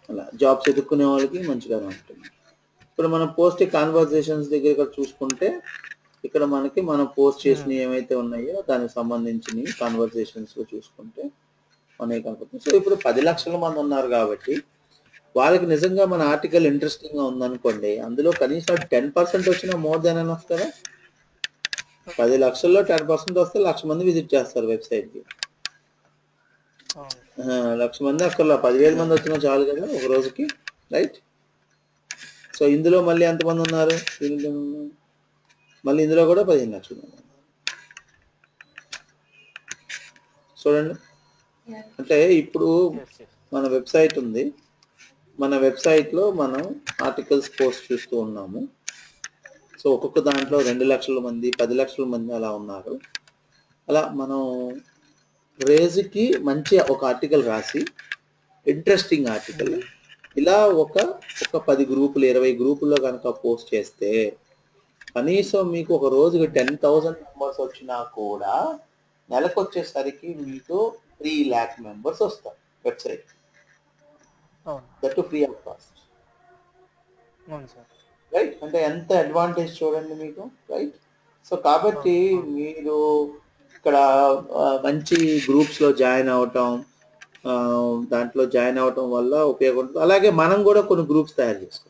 [SPEAKER 1] అలా జాబ్స్ ఎదుర్కొనే వాళ్ళకి మంచిగానే ఉంటుంది. ఇప్పుడు మనం పోస్ట్ కాన్వర్జేషన్స్ దగ్గర చూసుకుంటే ఇక్కడ మనకి మనం పోస్ట్ చేసినవి ఏమైతే ఉన్నాయో దానికి సంబంధించిన కాన్వర్జేషన్స్ చూసుకుంటే మనకి కనపడుతుంది. సో ఇప్పుడు 10 లక్షల మంది ఉన్నారు కాబట్టి వాళ్ళకి నిజంగా మన ఆర్టికల్ ఇంట్రెస్టింగ్ గా ఉందనుకోండి, అందులో కనీసం 10% వచ్చినా మోర్ దాన్ ఎనఫ్ కదా. 10 లక్షల్లో 10% వస్తే 1,00,000 మంది విజిట్ చేస్తారు వెబ్సైట్కి. 1,00,000 మంది అక్కడ 10,000 మంది వచ్చినా చాలు కదా ఒక రోజుకి, రైట్? సో ఇందులో మళ్ళీ ఎంతమంది ఉన్నారు, మళ్ళీ ఇందులో కూడా 15 లక్షలు మంది. చూడండి, అంటే ఇప్పుడు మన వెబ్సైట్ ఉంది, మన వెబ్సైట్లో మనం ఆర్టికల్స్ పోస్ట్ చేస్తూ ఉన్నాము. సో ఒక్కొక్క దాంట్లో 2 లక్షల మంది 10 లక్షల మంది అలా ఉన్నారు. అలా మనం రోజుకి మంచి ఒక ఆర్టికల్ రాసి, ఇంట్రెస్టింగ్ ఆర్టికల్ ఇలా ఒక 10 గ్రూపులు 20 గ్రూపుల్లో కనుక పోస్ట్ చేస్తే కనీసం మీకు ఒక రోజుకి 10,000 మెంబర్స్ వచ్చినా కూడా నెలకు వచ్చేసరికి మీకు 3 lakh మెంబర్స్ వస్తారు వెబ్సైట్,
[SPEAKER 2] అవును
[SPEAKER 1] దట్ ఫ్రీ ఆఫ్ కాస్ట్.
[SPEAKER 2] అవును సార్.
[SPEAKER 1] రైట్, అంటే ఎంత అడ్వాంటేజ్ చూడండి మీకు. రైట్, సో కాబట్టి
[SPEAKER 2] అవును అవును
[SPEAKER 1] మీరు ఇక్కడ మంచి గ్రూప్స్లో జాయిన్ అవటం, దాంట్లో జాయిన్ అవటం వల్ల ఉపయోగం ఉంటుంది. అలాగే మనం కూడా కొన్ని గ్రూప్స్ తయారు చేసుకుంటాం.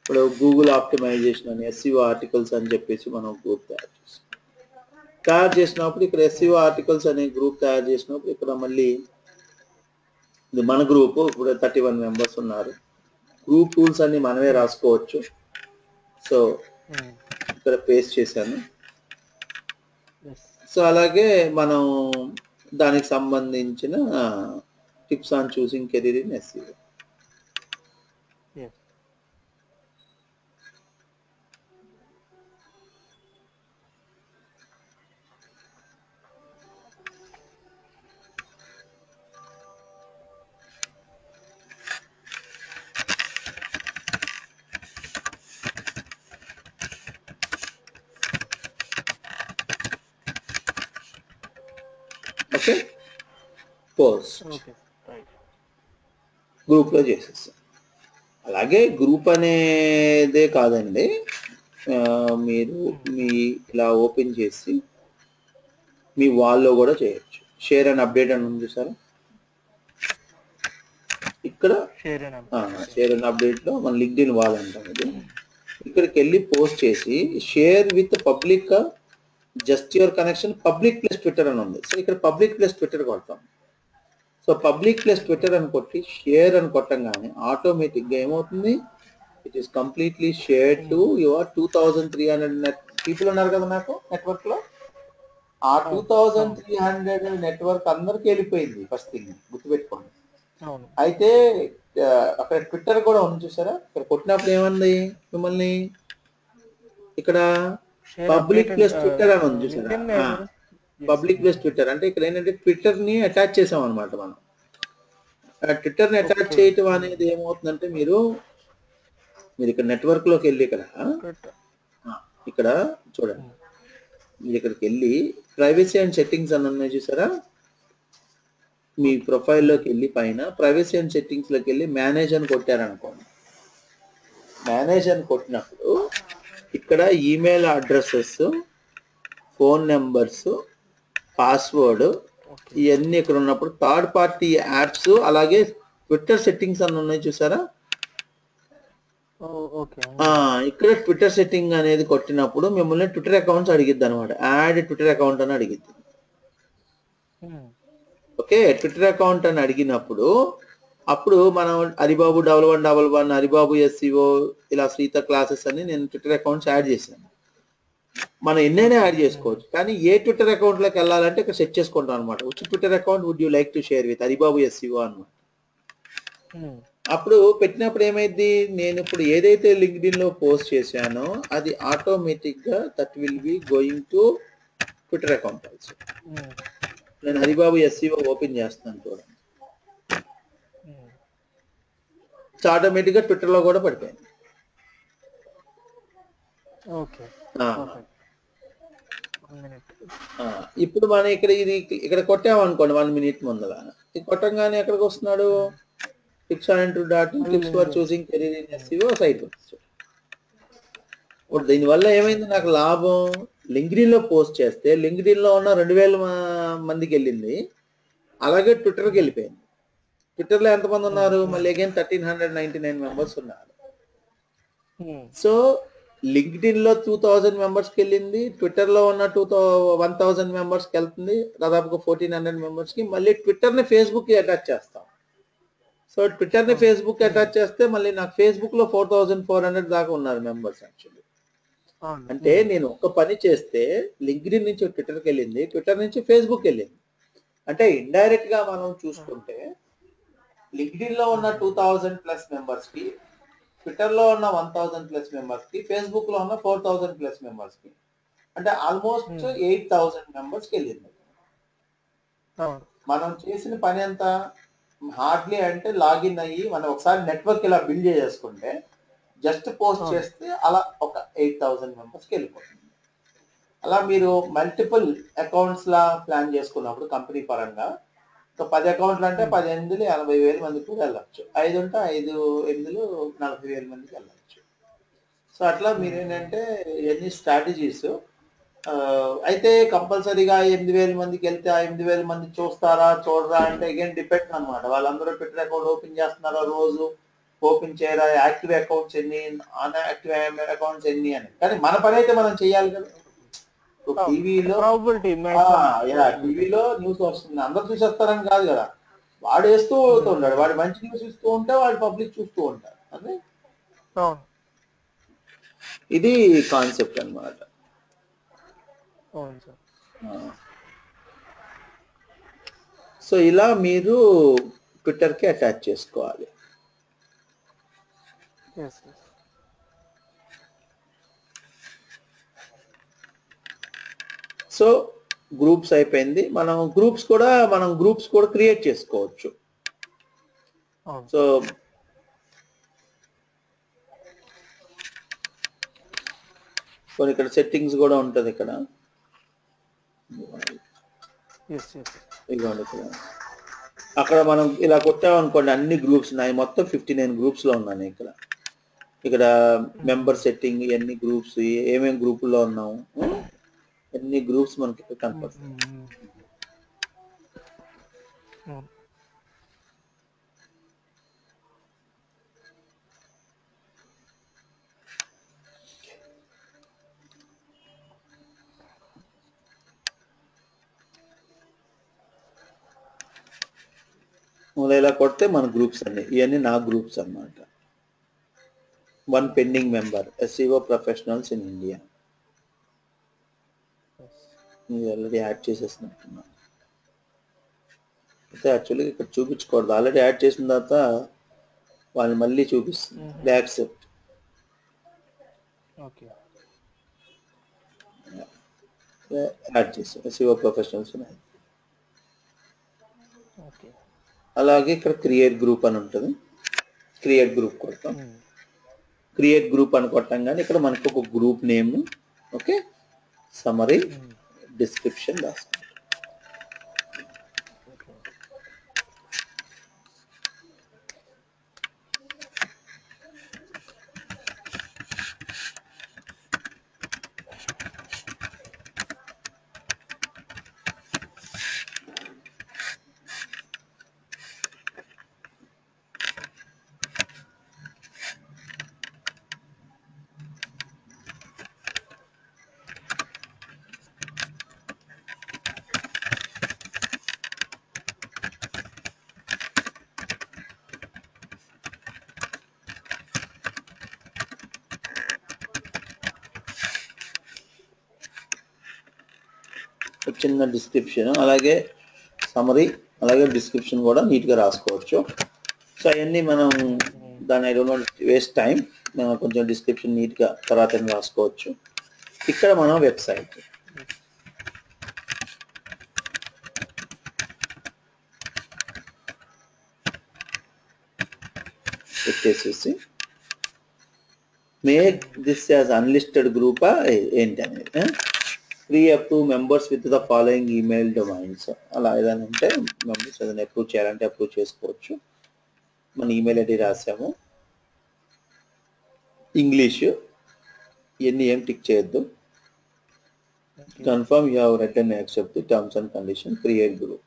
[SPEAKER 1] ఇప్పుడు గూగుల్ ఆప్టిమైజేషన్ అని ఎస్ఈఓ ఆర్టికల్స్ అని చెప్పేసి మనం గ్రూప్ తయారు చేసినప్పుడు ఇక్కడ ఎస్ఈఓ ఆర్టికల్స్ అనే గ్రూప్ తయారు చేసినప్పుడు ఇక్కడ మళ్ళీ ఇది మన గ్రూప్ ఇప్పుడు 31 మెంబర్స్ ఉన్నారు. గ్రూప్ టూల్స్ అన్ని మనమే రాసుకోవచ్చు. సో ఇక్కడ పేస్ట్ చేశాను. సో అలాగే మనం దానికి సంబంధించిన tips on choosing career in SEO. Okay, post గ్రూప్లో చేసేస్తాం. అలాగే గ్రూప్ అనేదే కాదండి, మీరు మీ ఇలా ఓపెన్ చేసి మీ వాల్లో కూడా చేయొచ్చు. షేర్ అండ్ అప్డేట్ అని ఉంది చూసారా, ఇక్కడ షేర్ అండ్ అప్డేట్లో మన లింక్డ్ఇన్ వాల్ అంటాం ఇది. ఇక్కడికి వెళ్ళి పోస్ట్ చేసి share with public just your connection public plus Twitter అని ఉంది. సో ఇక్కడ పబ్లిక్ ప్లస్ ట్విట్టర్ కొడతాం. సో పబ్లిక్ ప్లస్ ట్విట్టర్ అని కొట్టి షేర్ అని కొట్టంగానే ఆటోమేటిక్గా ఏమవుతుంది, it is completely share to your 2300 people ఉన్నారు కదా నాకు నెట్వర్క్లో. ఆ 2300 నెట్వర్క్ అందరికి వెళ్ళిపోయింది. ఫస్ట్ థింగ్ గుర్తుపెట్టుకోండి. అయితే అక్కడ ట్విట్టర్ కూడా ఉంది చూసారా, ఇక్కడ కొట్టినప్పుడు ఏమంది మిమ్మల్ని, ఇక్కడ పబ్లిక్ ప్లస్ ట్విట్టర్ అని ఉంది చూసారా. పబ్లిక్ ప్లస్ ట్విట్టర్ అంటే ఇక్కడ ఏంటంటే ట్విట్టర్ ని అటాచ్ చేసాం అనమాట. మనం ట్విట్టర్ ని అటాచ్ చేయటం అనేది ఏమవుతుందంటే మీరు ఇక్కడ నెట్వర్క్ లోకి వెళ్ళి ఇక్కడ చూడండి, మీరు ఇక్కడికి వెళ్ళి ప్రైవసీ అండ్ సెట్టింగ్స్ అని ఉన్నాయి చూసారా. మీ ప్రొఫైల్లోకి వెళ్ళి పైన ప్రైవసీ అండ్ సెట్టింగ్స్ లోకి వెళ్ళి మేనేజ్ అని కొట్టారనుకోండి. మేనేజ్ అని కొట్టినప్పుడు ఇక్కడ email addresses, phone numbers, password ఇవన్నీ ఇక్కడ ఉన్నప్పుడు థర్డ్ పార్టీ యాప్స్ అలాగే ట్విట్టర్ సెట్టింగ్స్ అని ఉన్నాయి చూసారా. ఇక్కడ ట్విట్టర్ సెట్టింగ్ అనేది కొట్టినప్పుడు మిమ్మల్ని ట్విట్టర్ అకౌంట్స్ అడిగిద్ది అనమాట. యాడ్ ట్విట్టర్ అకౌంట్ అని అడిగిద్ది. ఓకే, ట్విట్టర్ అకౌంట్ అని అడిగినప్పుడు అప్పుడు మనం హరిబాబు 1111, హరిబాబు ఎస్సీఓ, ఇలా శ్రీత క్లాసెస్ అని నేను ట్విట్టర్ అకౌంట్స్ యాడ్ చేశాను. మనం ఎన్నైనా యాడ్ చేసుకోవచ్చు, కానీ ఏ ట్విట్టర్ అకౌంట్లోకి వెళ్ళాలంటే ఇక్కడ సెట్ చేసుకుంటాం అనమాట. Which Twitter account would you like to share with Haribabu SEO అనమాట. అప్పుడు పెట్టినప్పుడు ఏమైంది, నేను ఇప్పుడు ఏదైతే లింక్డ్ఇన్ లో పోస్ట్ చేశానో అది ఆటోమేటిక్ గా that will be going to Twitter account also. నేను హరిబాబు ఎస్సీఓ ఓపెన్ చేస్తాను చూడండి, ఆటోమేటిక్ గా ట్విట్టర్ లో కూడా పడిపోయింది. ఇప్పుడు మనం ఇక్కడ కొట్టామనుకోండి 1 minute ముందర, ఇది కొట్టంగానే ఎక్కడికి వస్తున్నాడు, tips for choosing career in SEO site. ఇప్పుడు దీనివల్ల ఏమైంది నాకు లాభం, లింక్డ్ఇన్ లో పోస్ట్ చేస్తే లింక్డ్ఇన్ లో ఉన్న 2000 మందికి వెళ్ళింది, అలాగే ట్విట్టర్కి వెళ్ళిపోయింది. ట్విట్టర్ లో ఎంతమంది ఉన్నారు, మళ్ళీ అగైన్ 1399 మెంబర్స్ ఉన్నారు. సో లింక్డ్ఇన్ లో 2000 మెంబర్స్కి వెళ్ళింది, ట్విట్టర్ లో ఉన్న 1000 మెంబర్స్కి వెళ్తుంది, దాదాపుగా 1400 మెంబర్స్కి. మళ్ళీ ట్విట్టర్ ని ఫేస్బుక్ కి అటాచ్ చేస్తాం. సో ట్విట్టర్ ని ఫేస్బుక్ కి అటాచ్ చేస్తే మళ్ళీ నాకు ఫేస్బుక్ లో 4400 దాకా ఉన్నారు మెంబర్స్ యాక్చువల్లీ. అంటే నేను ఒక పని చేస్తే లింక్డ్ఇన్ నుంచి ట్విట్టర్కి వెళ్ళింది, ట్విట్టర్ నుంచి ఫేస్బుక్ వెళ్ళింది. అంటే ఇండైరెక్ట్ గా మనం చూసుకుంటే లింక్డ్ఇన్ లో ఉన్న 2000+ మెంబర్స్ కి, ట్విట్టర్ లో ఉన్న 1000+ మెంబర్స్ కి, ఫేస్బుక్ లో ఉన్న 4000+ మెంబర్స్ కి, అంటే ఆల్మోస్ట్ 8000 మెంబర్స్ కి వెళ్ళింది. మనం చేసిన పని ఎంత, హార్డ్లీ అంటే లాగిన్ అయ్యి మనం ఒకసారి నెట్వర్క్ ఇలా బిల్డ్ చేసుకుంటే జస్ట్ పోస్ట్
[SPEAKER 2] అవును.
[SPEAKER 1] చేస్తే అలా ఒక 8,000 మెంబర్స్కి వెళ్ళిపోతుంది. అలా మీరు మల్టిపుల్ అకౌంట్స్ లా ప్లాన్ చేసుకున్నప్పుడు కంపెనీ పరంగా 10 అకౌంట్లు అంటే 10 ఎనిమిదిలు 80,000 మందికి కూడా వెళ్ళచ్చు. 5 ఉంటే 5 ఎనిమిదిలు 40,000 మందికి వెళ్ళచ్చు. సో అట్లా మీరేంటంటే ఎన్ని స్ట్రాటజీస్ అయితే కంపల్సరీగా 8,000 మందికి వెళ్తే ఆ 8,000 మంది చూస్తారా చూడరా అంటే అగైన్ డిపెండ్ అనమాట. వాళ్ళందరూ ట్విట్టర్ అకౌంట్ ఓపెన్ చేస్తున్నారా, రోజు ఓపెన్ చేయరా, యాక్టివ్ అకౌంట్స్ ఎన్ని, అన్ యాక్టివ్ అకౌంట్స్ ఎన్ని అని. కానీ మన పని అయితే మనం చేయాలి కదా. టీవీలో
[SPEAKER 2] ప్రాబిలిటీ మాక్సిమం ప్రాబిలిటీ.
[SPEAKER 1] టీవీలో న్యూస్ వస్తుంది, అందరు చూసేస్తారని కాదు కదా. వాడు వేస్తూ ఉంటాడు, వాడు మంచి న్యూస్ ఇస్తూ ఉంటే వాడు పబ్లిక్ చూస్తూ ఉంటారు. అదే
[SPEAKER 2] అవును.
[SPEAKER 1] ఇది కాన్సెప్ట్ అన్నమాట.
[SPEAKER 2] అవును సార్.
[SPEAKER 1] సో ఇలా మీరు ట్విట్టర్కి అటాచ్ చేసుకోవాలి.
[SPEAKER 2] Yes yes.
[SPEAKER 1] సో గ్రూప్స్ అయిపోయింది. మనం గ్రూప్స్ కూడా క్రియేట్ చేసుకోవచ్చు.
[SPEAKER 2] అవును.
[SPEAKER 1] సో కొన్ని ఇక్కడ సెట్టింగ్స్ కూడా ఉంటుంది ఇక్కడ.
[SPEAKER 2] Yes yes.
[SPEAKER 1] ఇదిగోండి ఇక్కడ. అక్కడ మనం ఇలా కొట్టామనుకోండి, అన్ని గ్రూప్స్ ఉన్నాయి. మొత్తం 59 గ్రూప్స్ లో ఉన్నాను ఇక్కడ. ఇక్కడ మెంబర్ సెట్టింగ్, ఎన్ని గ్రూప్స్, ఏమేమి గ్రూపుల్లో ఉన్నాము, ఎన్ని గ్రూప్స్ మనకి ఇక్కడ కనపడుతుంది. ఇలా కొడితే మన గ్రూప్స్ అన్ని, ఇవన్నీ నా గ్రూప్స్ అన్నమాట. 1 pending member, SEO professionals in India. ఇది ఆల్రెడీ యాడ్ చేసేసినట్టున్నా. అయితే యాక్చువల్గా ఇక్కడ చూపించకూడదు, ఆల్రెడీ యాడ్ చేసిన తర్వాత వాళ్ళని మళ్ళీ చూపిస్తుంది. యాక్సెప్ట్.
[SPEAKER 2] ఓకే.
[SPEAKER 1] యాడ్ చేసాం SEO ప్రొఫెషనల్స్.
[SPEAKER 2] ఓకే.
[SPEAKER 1] అలాగే ఇక్కడ క్రియేట్ గ్రూప్ అని ఉంటుంది. క్రియేట్ గ్రూప్ కొడతాం. క్రియేట్ గ్రూప్ అని కొట్టంగానే ఇక్కడ మనకు ఒక group name, okay, summary, description రాస్తాం. చిన్న డిస్క్రిప్షన్, అలాగే సమరీ, అలాగే డిస్క్రిప్షన్ కూడా నీట్గా రాసుకోవచ్చు. సో అవన్నీ మనం దాని I don't want waste time, కొంచెం డిస్క్రిప్షన్ నీట్గా తర్వాత రాసుకోవచ్చు. ఇక్కడ మనం వెబ్సైట్ పెట్టేసేసి మేక్ దిస్ యాజ్ అన్లిస్టెడ్ గ్రూపా ఏంటి అనేది, free approve members with the following email domains. అలా ఏదైనా ఉంటే మెంబర్స్ ఏదైనా అప్రూవ్ చేయాలంటే అప్రూవ్ చేసుకోవచ్చు. మన ఈమెయిల్ ఐడి రాసాము, ఇంగ్లీషు, ఇవన్నీ ఏం టిక్ చేయొద్దు. Confirm you have read and accept the terms and condition, create group.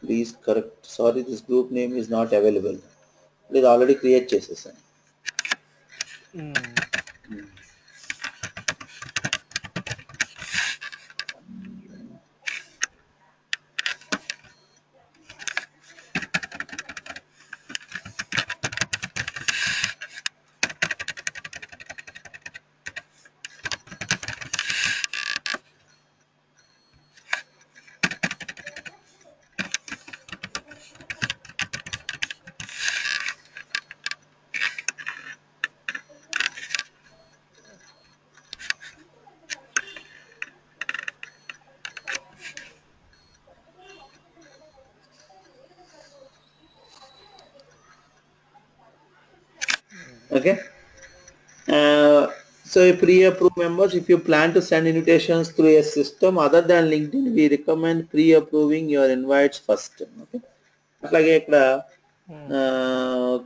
[SPEAKER 1] Please correct, sorry this group name is not available. ఇది ఆల్రెడీ క్రియేట్ చేసేసాను. Okay. So pre-approved members, if you plan to send invitations through a system other than LinkedIn, we recommend pre-approving your invites first. Okay. అట్లాగే ఇక్కడ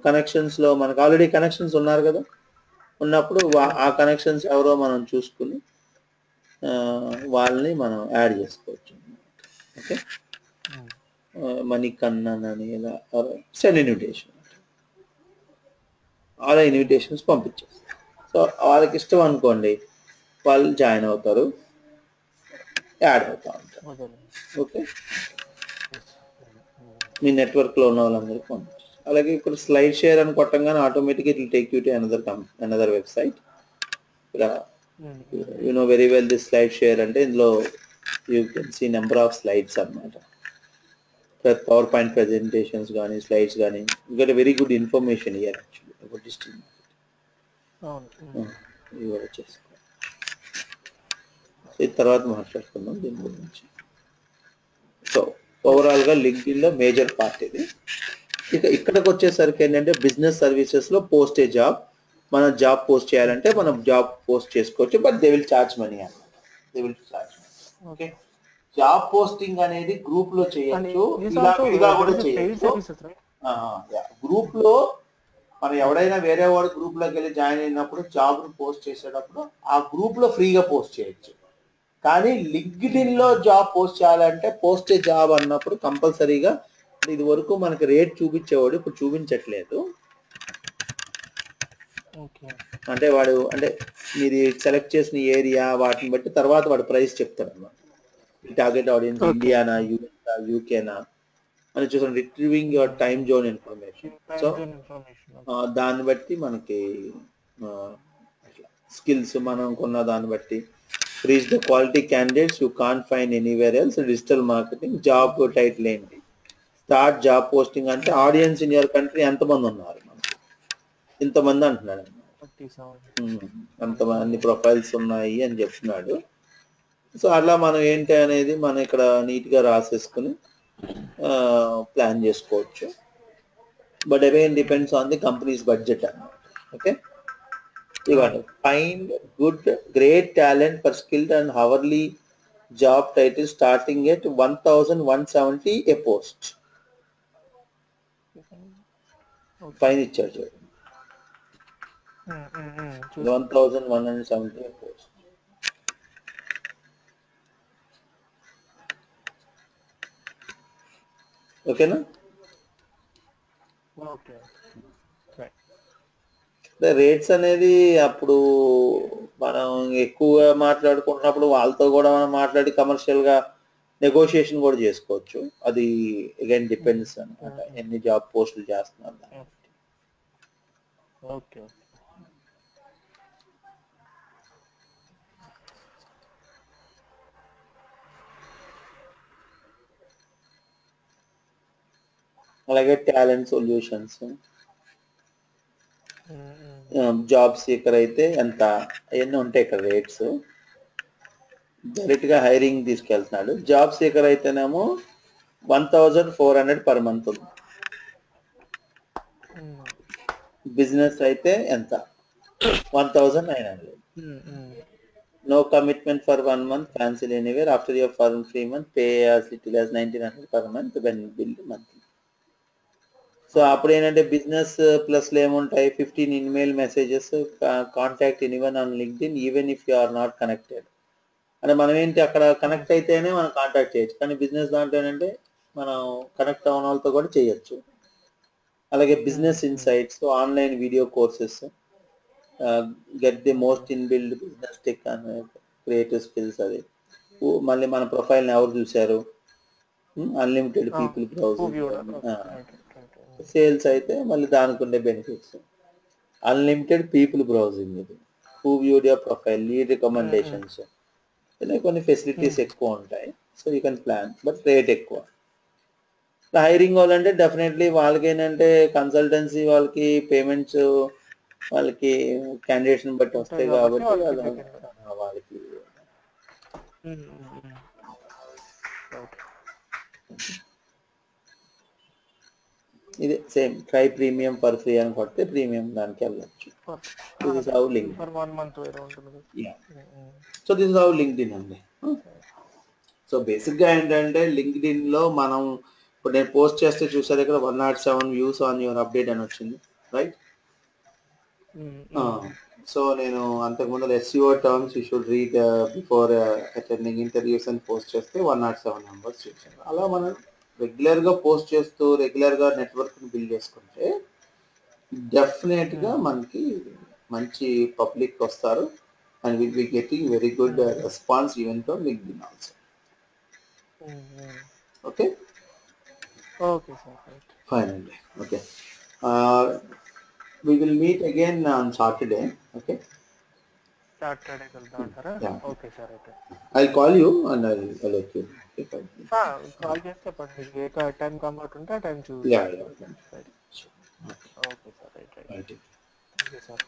[SPEAKER 1] connections లో మనకు already connections ఉన్నారు కదా, ఉన్నప్పుడు ఆ కనెక్షన్స్ ఎవరో మనం చూసుకుని వాళ్ళని మనం యాడ్ చేసుకోవచ్చు. ఓకే, మనీ కన్నన్ అని ఇలా సెండ్ ఇన్విటేషన్, అలా ఇన్విటేషన్స్ పంపించేస్తారు. సో వాళ్ళకి ఇష్టం అనుకోండి, వాళ్ళు జాయిన్ అవుతారు, యాడ్ అవుతా ఉంటారు. ఓకే, మీ నెట్వర్క్లో ఉన్న వాళ్ళందరికీ పంపించారు. అలాగే ఇక్కడ స్లైడ్ షేర్ అని కొట్టంగానే ఆటోమేటిక్గా it will take you to another website. ఇక్కడ you know very well this slide share అంటే ఇందులో you can see number of slides అన్నమాట. పవర్ పాయింట్ ప్రెజెంటేషన్స్ కానీ స్లైడ్స్ కానీ, you get very good information year actually about district ఇవాళ చేసుకో. ఇది తర్వాత మాట్లాడుకుందాం దీని గురించి. సో ఓవరాల్గా లింక్డ్ఇన్లో మేజర్ పార్ట్ ఇది. ఇక ఇక్కడికి వచ్చేసరికి ఏంటంటే బిజినెస్ సర్వీసెస్లో పోస్ట్ ఏ జాబ్. మనం జాబ్ పోస్ట్ చేయాలంటే మనం జాబ్ పోస్ట్ చేసుకోవచ్చు, but they will charge money అన్నమాట. They will charge money. Okay, job posting అనేది గ్రూప్ లో చేయొచ్చు, ఇలా కూడా చేయొచ్చు. గ్రూప్ లో మనం ఎవడైనా వేరే వాడు గ్రూప్ లోకి వెళ్ళి జాయిన్ అయినప్పుడు జాబ్ పోస్ట్ చేసేటప్పుడు ఆ గ్రూప్ లో ఫ్రీగా పోస్ట్ చేయొచ్చు. కానీ లింక్డ్ఇన్ లో జాబ్ పోస్ట్ చేయాలంటే పోస్ట్ జాబ్ అన్నప్పుడు కంపల్సరీగా, ఇది వరకు మనకి రేట్ చూపించేవాడు, ఇప్పుడు చూపించట్లేదు. అంటే వాడు మీరు సెలెక్ట్ చేసిన ఏరియా వాటిని బట్టి తర్వాత వాడు ప్రైస్ చెప్తాడు అన్నమాట. టార్గెట్ ఆడియన్స్ ఇండియానా, యూఎస్ఆ, యూకేనా అని చూసాం, retrieving your time zone information. So దాన్ని బట్టి మనకి స్కిల్స్ మనం కొన్న దాన్ని బట్టి reach the quality candidates you can't find anywhere else, digital marketing, job title ఏంటి, స్టార్ట్ జాబ్ పోస్టింగ్ అంటే ఆడియన్స్ ఇన్ యువర్ కంట్రీ ఎంతమంది ఉన్నారు, మనకి ఇంతమంది అంటున్నాడు, అంతమంది ప్రొఫైల్స్ ఉన్నాయి అని చెప్తున్నాడు. సో అలా మనం ఏంటి అనేది మనం ఇక్కడ నీట్గా రాసేసుకుని ప్లాన్ చేసుకోవచ్చు. But again depends on the companies budget అన్నమాట. ఓకే, ఇవ్వండి find good great talent for skilled and hourly job title starting at 1170 A post. Fine ఇచ్చారు చూడండి, 1170 ఏ పోస్ట్. ఓకేనా? రేట్స్ అనేది అప్పుడు మనం ఎక్కువగా మాట్లాడుకున్నప్పుడు వాళ్ళతో కూడా మనం మాట్లాడి కమర్షియల్ గా నెగోషియేషన్ కూడా చేసుకోవచ్చు. అది అగైన్ డిపెండ్స్ అనమాట, ఎన్ని జాబ్ పోస్టులు చేస్తున్నారు.
[SPEAKER 2] ఓకే,
[SPEAKER 1] అలాగే టాలెంట్ సొల్యూషన్స్, జాబ్ సీకర్ అయితే ఎంత, అవన్నీ ఉంటాయి ఇక్కడ రేట్స్. డైరెక్ట్ గా హైరింగ్ తీసుకెళ్తున్నాడు. జాబ్ సీకర్ అయితేనేమో 1400 పర్ మంత్ ఉంది. బిజినెస్ అయితే ఎంత, 1900. No commitment for 1 month, cancel anywhere. After your firm 3 months, pay as little as 1900 per month when billed monthly. So అప్పుడు ఏంటంటే బిజినెస్ ప్లస్ లో ఏముంటాయి, 15 email messages, contact anyone on LinkedIn even if you are not connected. అంటే మనం ఏంటి అక్కడ connect అయితేనే మనం కాంటాక్ట్ చేయొచ్చు, కానీ బిజినెస్ దాంట్లో ఏంటంటే మనం కనెక్ట్ అవ్వని వాళ్ళతో కూడా చేయొచ్చు. అలాగే business insights, online video courses, get the most in build business tech and creative skills. అది మళ్ళీ మన ప్రొఫైల్ని ఎవరు చూశారు, అన్లిమిటెడ్ పీపుల్ బ్రౌజింగ్. సేల్స్ అయితే మళ్ళీ దానికి ఉండే బెనిఫిట్స్, అన్లిమిటెడ్ పీపుల్ బ్రౌజింగ్, ఇది who viewed your profile, lead recommendations, ఇలా కొన్ని ఫెసిలిటీస్ ఎక్కువ ఉంటాయి. So you can plan, but rate ఎక్కువ. హైరింగ్ వాళ్ళంటే డెఫినెట్లీ వాళ్ళకి ఏంటంటే కన్సల్టెన్సీ వాళ్ళకి పేమెంట్స్ వాళ్ళకి క్యాండిడేట్స్ని బట్టి వస్తాయి కాబట్టి వాళ్ళకి ఇది same try premium for free అని కొడితే ప్రీమియం దానికి వెళ్ళచ్చు. This is how link
[SPEAKER 2] for 1 month వేరే ఉంటుంది.
[SPEAKER 1] So this is how LinkedIn అండి. సో బేసిక్గా ఏంటంటే లింక్డ్ఇన్లో మనం ఇప్పుడు నేను పోస్ట్ చేస్తే చూసారు ఇక్కడ 107 వ్యూస్ ఆన్ యువర్ అప్డేట్ అని వచ్చింది, రైట్? సో నేను అంతకుముందు SEO terms you should read before attending interviews అని పోస్ట్ చేస్తే 107 మెంబర్స్ చూసారు. అలా మనం రెగ్యులర్గా పోస్ట్ చేస్తూ రెగ్యులర్గా నెట్వర్క్ని బిల్డ్ చేసుకుంటే డెఫినెట్గా మనకి మంచి పబ్లిక్ వస్తారు and will be getting very good response even from LinkedIn also. Okay
[SPEAKER 2] okay sir,
[SPEAKER 1] fine అండి. Okay, we will meet again on Saturday. Okay,
[SPEAKER 2] Saturday కలుద్దామంటారా? ఓకే సార్, అయితే
[SPEAKER 1] I'll call you and I'll let you know. Okay,
[SPEAKER 2] call చేసి చెప్పండి మీకు ఏ time comfort ఉంటే ఆ time చూసి.
[SPEAKER 1] yeah.
[SPEAKER 2] Okay sir, right.
[SPEAKER 1] Right.
[SPEAKER 2] Thank you sir.